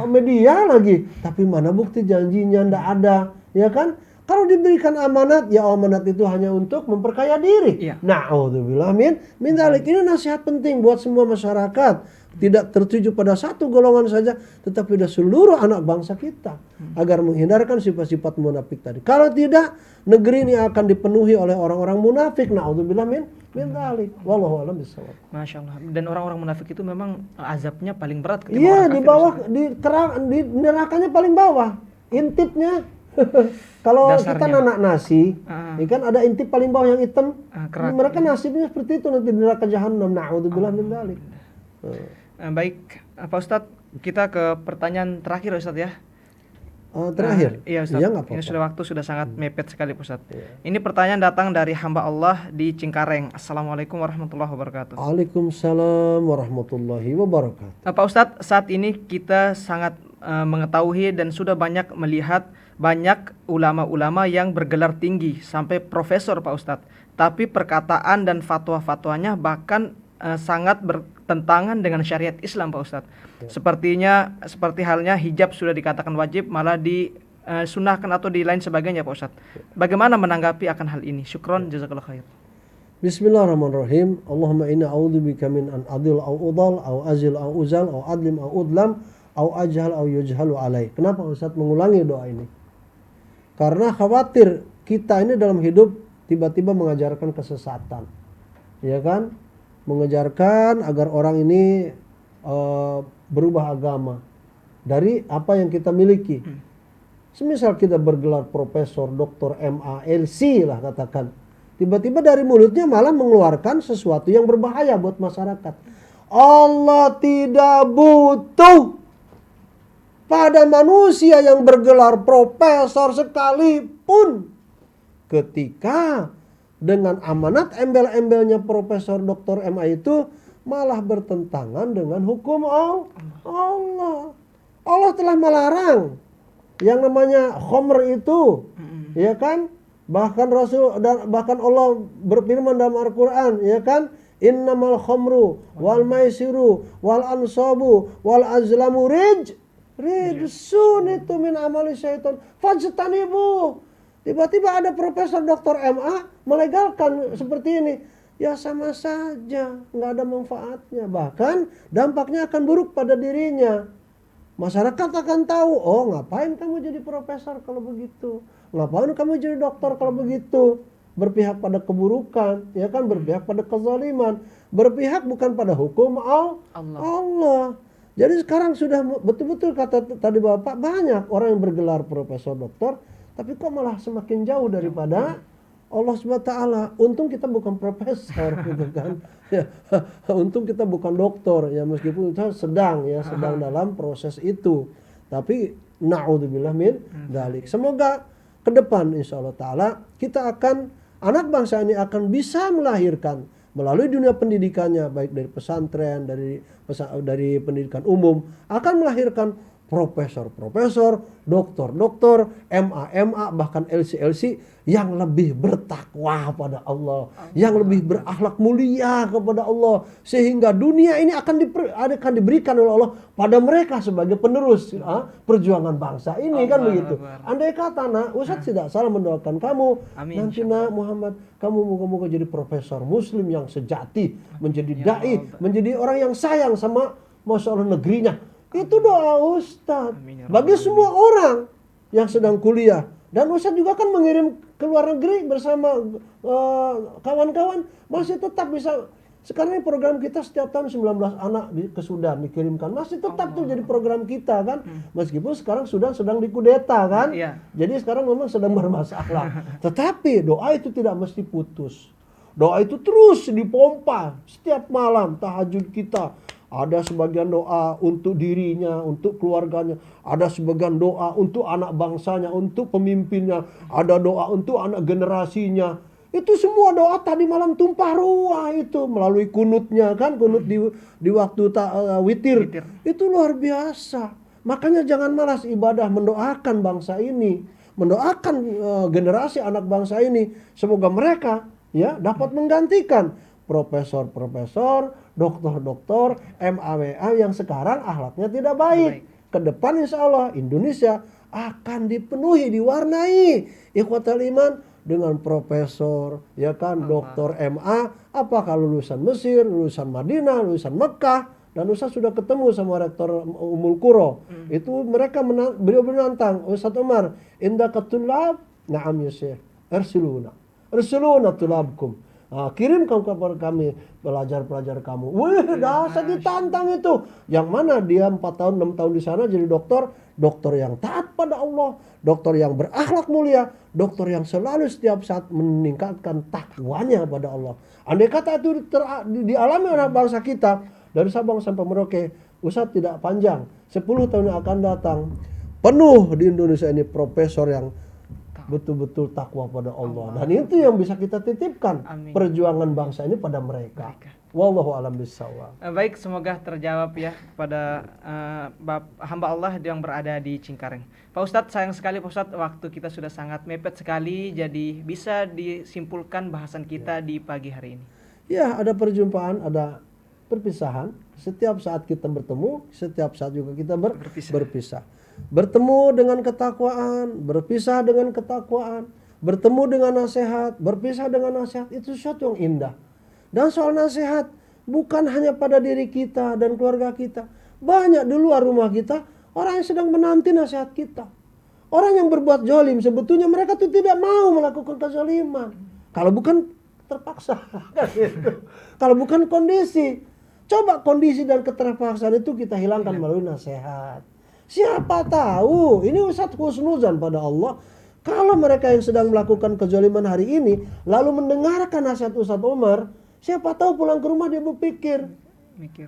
media lagi. Tapi mana bukti janjinya? Tidak ada, ya kan? Kalau diberikan amanat, ya amanat itu hanya untuk memperkaya diri. Na'udzubillah min dzalik. Ini nasihat penting buat semua masyarakat. Tidak tertuju pada satu golongan saja, tetapi pada seluruh anak bangsa kita. Agar menghindarkan sifat-sifat munafik tadi. Kalau tidak, negeri ini akan dipenuhi oleh orang-orang munafik. Na'udzubillah min dzalik. Wallahu a'lam bishawab. Masya Allah. Dan orang-orang munafik itu memang azabnya paling berat. Iya, di bawah, di nerakanya paling bawah. Intipnya. Kalau kita anak nasi, kan ada intip paling bawah yang hitam. Mereka nasibnya seperti itu nanti di neraka jahanam. Na'udzubillah min dzalik. Baik, Pak Ustadz, kita ke pertanyaan terakhir Ustadz ya. Terakhir? Iya Ustadz, ini waktu sudah sangat mepet sekali Pak Ustadz. Ini pertanyaan datang dari hamba Allah di Cengkareng. Assalamualaikum warahmatullahi wabarakatuh. Waalaikumsalam warahmatullahi wabarakatuh. Pak Ustadz, saat ini kita sangat mengetahui dan sudah banyak melihat Banyak ulama-ulama yang bergelar tinggi sampai profesor Pak Ustadz, tapi perkataan dan fatwa-fatwanya bahkan sangat bertentangan dengan syariat Islam Pak Ustadz. Seperti halnya hijab sudah dikatakan wajib malah disunahkan atau di lain sebagainya Pak Ustadz. Bagaimana menanggapi akan hal ini? Syukron, jazakallah khair. Bismillahirrahmanirrahim. Allahumma inna a'udzubika min an adil au udal au azil au uzal au adlim au udlam au ajhal au yujhalu alai. Kenapa Ustaz mengulangi doa ini? Karena khawatir kita ini dalam hidup tiba-tiba mengajarkan kesesatan. Ya kan? Mengajarkan agar orang ini berubah agama dari apa yang kita miliki. Semisal kita bergelar profesor, doktor, MA, LC lah katakan. Tiba-tiba dari mulutnya malah mengeluarkan sesuatu yang berbahaya buat masyarakat. Allah tidak butuh pada manusia yang bergelar profesor sekalipun. Ketika dengan amanat embel-embelnya profesor doktor MA itu malah bertentangan dengan hukum Allah. Allah telah melarang yang namanya khamr itu, ya kan? Bahkan bahkan Allah berfirman dalam Al-Qur'an, ya kan? Innamal khamru wal maisiru wal ansabu wal azlamu rijsun itu min amali syaitan fajtanibu. Tiba-tiba ada profesor doktor MA melegalkan seperti ini. Ya sama saja, nggak ada manfaatnya. Bahkan dampaknya akan buruk pada dirinya. Masyarakat akan tahu, oh ngapain kamu jadi profesor kalau begitu? Ngapain kamu jadi dokter kalau begitu? Berpihak pada keburukan, ya kan? Berpihak pada kezaliman. Berpihak bukan pada hukum Allah. Jadi sekarang sudah betul-betul kata tadi Bapak, banyak orang yang bergelar profesor doktor, tapi kok malah semakin jauh daripada Allah SWT. Untung kita bukan profesor gitu kan. Ya, untung kita bukan dokter ya, meskipun kita sedang dalam proses itu. Tapi na'udzubillah min dzalik. Semoga ke depan insyaallah taala kita akan, anak bangsa ini akan bisa melahirkan melalui dunia pendidikannya, baik dari pesantren, dari pendidikan umum, akan melahirkan profesor, doktor, MA, bahkan LC yang lebih bertakwa pada Allah, yang lebih berakhlak mulia kepada Allah, sehingga dunia ini akan diberikan oleh Allah pada mereka sebagai penerus perjuangan bangsa ini. Kan begitu. Andai kata Ustaz tidak salah mendoakan kamu, nanti Muhammad, kamu moga-moga jadi profesor muslim yang sejati, menjadi dai, menjadi orang yang sayang sama Masya Allah negerinya. Itu doa Ustaz bagi semua orang yang sedang kuliah. Dan Ustaz juga kan mengirim ke luar negeri bersama kawan-kawan, masih tetap bisa. Sekarang ini program kita setiap tahun 19 anak ke Sudan dikirimkan, masih tetap tuh jadi program kita kan. Meskipun sekarang Sudan sedang dikudeta kan. Jadi sekarang memang sedang bermasalah. Tetapi doa itu tidak mesti putus. Doa itu terus dipompa setiap malam tahajud kita. Ada sebagian doa untuk dirinya, untuk keluarganya. Ada sebagian doa untuk anak bangsanya, untuk pemimpinnya. Ada doa untuk anak generasinya. Itu semua doa tadi malam tumpah ruah itu melalui kunutnya kan, kunut di waktu witir. Itu luar biasa. Makanya jangan malas ibadah mendoakan bangsa ini, mendoakan generasi anak bangsa ini. Semoga mereka dapat menggantikan profesor, dokter, MA yang sekarang akhlaknya tidak baik. Ke depan insya Allah Indonesia akan dipenuhi, diwarnai ikhwatal iman dengan profesor, ya kan, dokter MA, apakah lulusan Mesir, lulusan Madinah, lulusan Mekah. Dan Ustaz sudah ketemu sama rektor Ummul Qura. Itu mereka beliau menantang, Ustaz Umar, indaka tulab, na'am ya Syekh, arsiluna tulabkum. Kirimkan kepada kami pelajar-pelajar kamu. Wih, dasar ditantang itu. Yang mana dia 4 tahun 6 tahun di sana jadi dokter yang taat pada Allah, dokter yang berakhlak mulia, dokter yang selalu setiap saat meningkatkan takwanya pada Allah. Andai kata itu dialami oleh bangsa kita dari Sabang sampai Merauke, Ustaz tidak panjang, 10 tahun yang akan datang penuh di Indonesia ini profesor yang betul-betul takwa pada Allah. Dan itu yang bisa kita titipkan perjuangan bangsa ini pada mereka. Wallahu alam bissawab. Baik, semoga terjawab ya kepada hamba Allah yang berada di Cengkareng. Pak Ustadz, sayang sekali Pak Ustadz, waktu kita sudah sangat mepet sekali, jadi bisa disimpulkan bahasan kita di pagi hari ini. Ya, ada perjumpaan, ada perpisahan. Setiap saat kita bertemu, setiap saat juga kita berpisah. Bertemu dengan ketakwaan, berpisah dengan ketakwaan, bertemu dengan nasihat, berpisah dengan nasihat, itu sesuatu yang indah. Dan soal nasihat bukan hanya pada diri kita dan keluarga kita. Banyak di luar rumah kita orang yang sedang menanti nasihat kita. Orang yang berbuat zalim sebetulnya mereka tuh tidak mau melakukan kezaliman. Kalau bukan terpaksa. Kalau bukan kondisi. Coba kondisi dan keterpaksaan itu kita hilangkan melalui nasihat. Siapa tahu, ini Ustadz husnuzan pada Allah. Kalau mereka yang sedang melakukan kezaliman hari ini lalu mendengarkan nasihat Ustadz Umar, siapa tahu pulang ke rumah dia berpikir,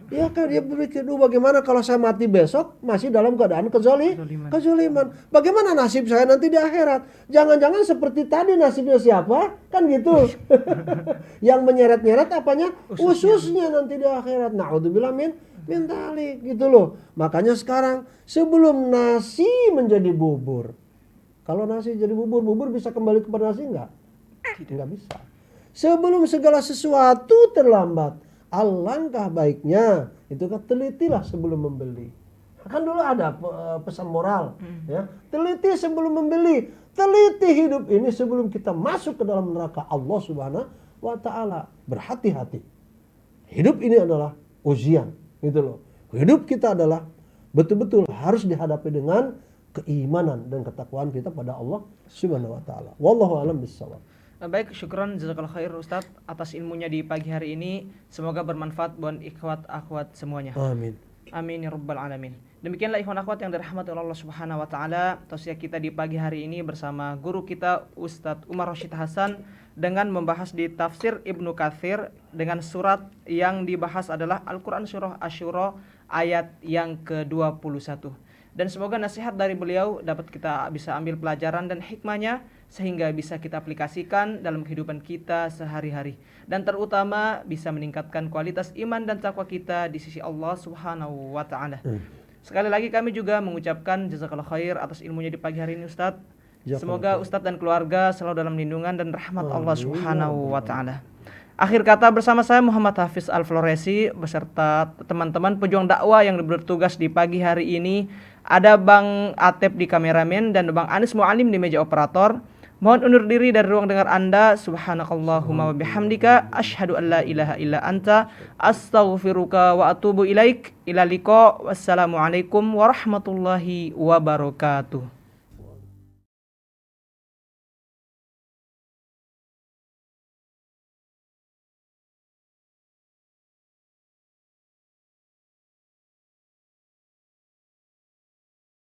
ya kan, dia berpikir, bagaimana kalau saya mati besok masih dalam keadaan kezaliman. Bagaimana nasib saya nanti di akhirat? Jangan-jangan seperti tadi nasibnya siapa? Kan gitu. Yang menyeret-nyeret apanya? Ususnya nanti di akhirat. Na'udzubillah min talik gitu loh. Makanya sekarang sebelum nasi menjadi bubur. Kalau nasi jadi bubur bisa kembali kepada nasi enggak? Enggak bisa. Sebelum segala sesuatu terlambat, alangkah baiknya itu kan telitilah sebelum membeli. Kan dulu ada pesan moral, ya. Teliti sebelum membeli, teliti hidup ini sebelum kita masuk ke dalam neraka Allah Subhanahu wa taala. Berhati-hati. Hidup ini adalah ujian, gitu loh. Hidup kita adalah betul-betul harus dihadapi dengan keimanan dan ketakwaan kita pada Allah Subhanahu wa taala. Wallahu a'lam bishawab. Baik, syukron jazakallahu khair Ustadz atas ilmunya di pagi hari ini. Semoga bermanfaat buat ikhwat akhwat semuanya. Amin. Amin ya rabbal alamin. Demikianlah ikhwan akhwat yang dirahmati oleh Allah Subhanahu wa taala, tausiah kita di pagi hari ini bersama guru kita Ustadz Umar Rashid Hasan dengan membahas di tafsir Ibnu Katsir dengan surat yang dibahas adalah Al-Qur'an surah Asy-Syura ayat yang ke-21. Dan semoga nasihat dari beliau dapat kita bisa ambil pelajaran dan hikmahnya sehingga bisa kita aplikasikan dalam kehidupan kita sehari-hari dan terutama bisa meningkatkan kualitas iman dan takwa kita di sisi Allah Subhanahu wa taala. Sekali lagi kami juga mengucapkan jazakallahu khair atas ilmunya di pagi hari ini Ustadz. Semoga Ustadz dan keluarga selalu dalam lindungan dan rahmat Allah Subhanahu wa taala. Akhir kata bersama saya Muhammad Hafiz Al-Floresi beserta teman-teman pejuang dakwah yang bertugas di pagi hari ini. Ada Bang Atep di kameramen dan Bang Anis Mu'alim di meja operator. Mohon undur diri dari ruang dengar Anda. Subhanakallahumma wa bihamdika asyhadu an la ilaha illa anta astaghfiruka wa atubu ilaik. Ila liqa. Wassalamualaikum warahmatullahi wabarakatuh.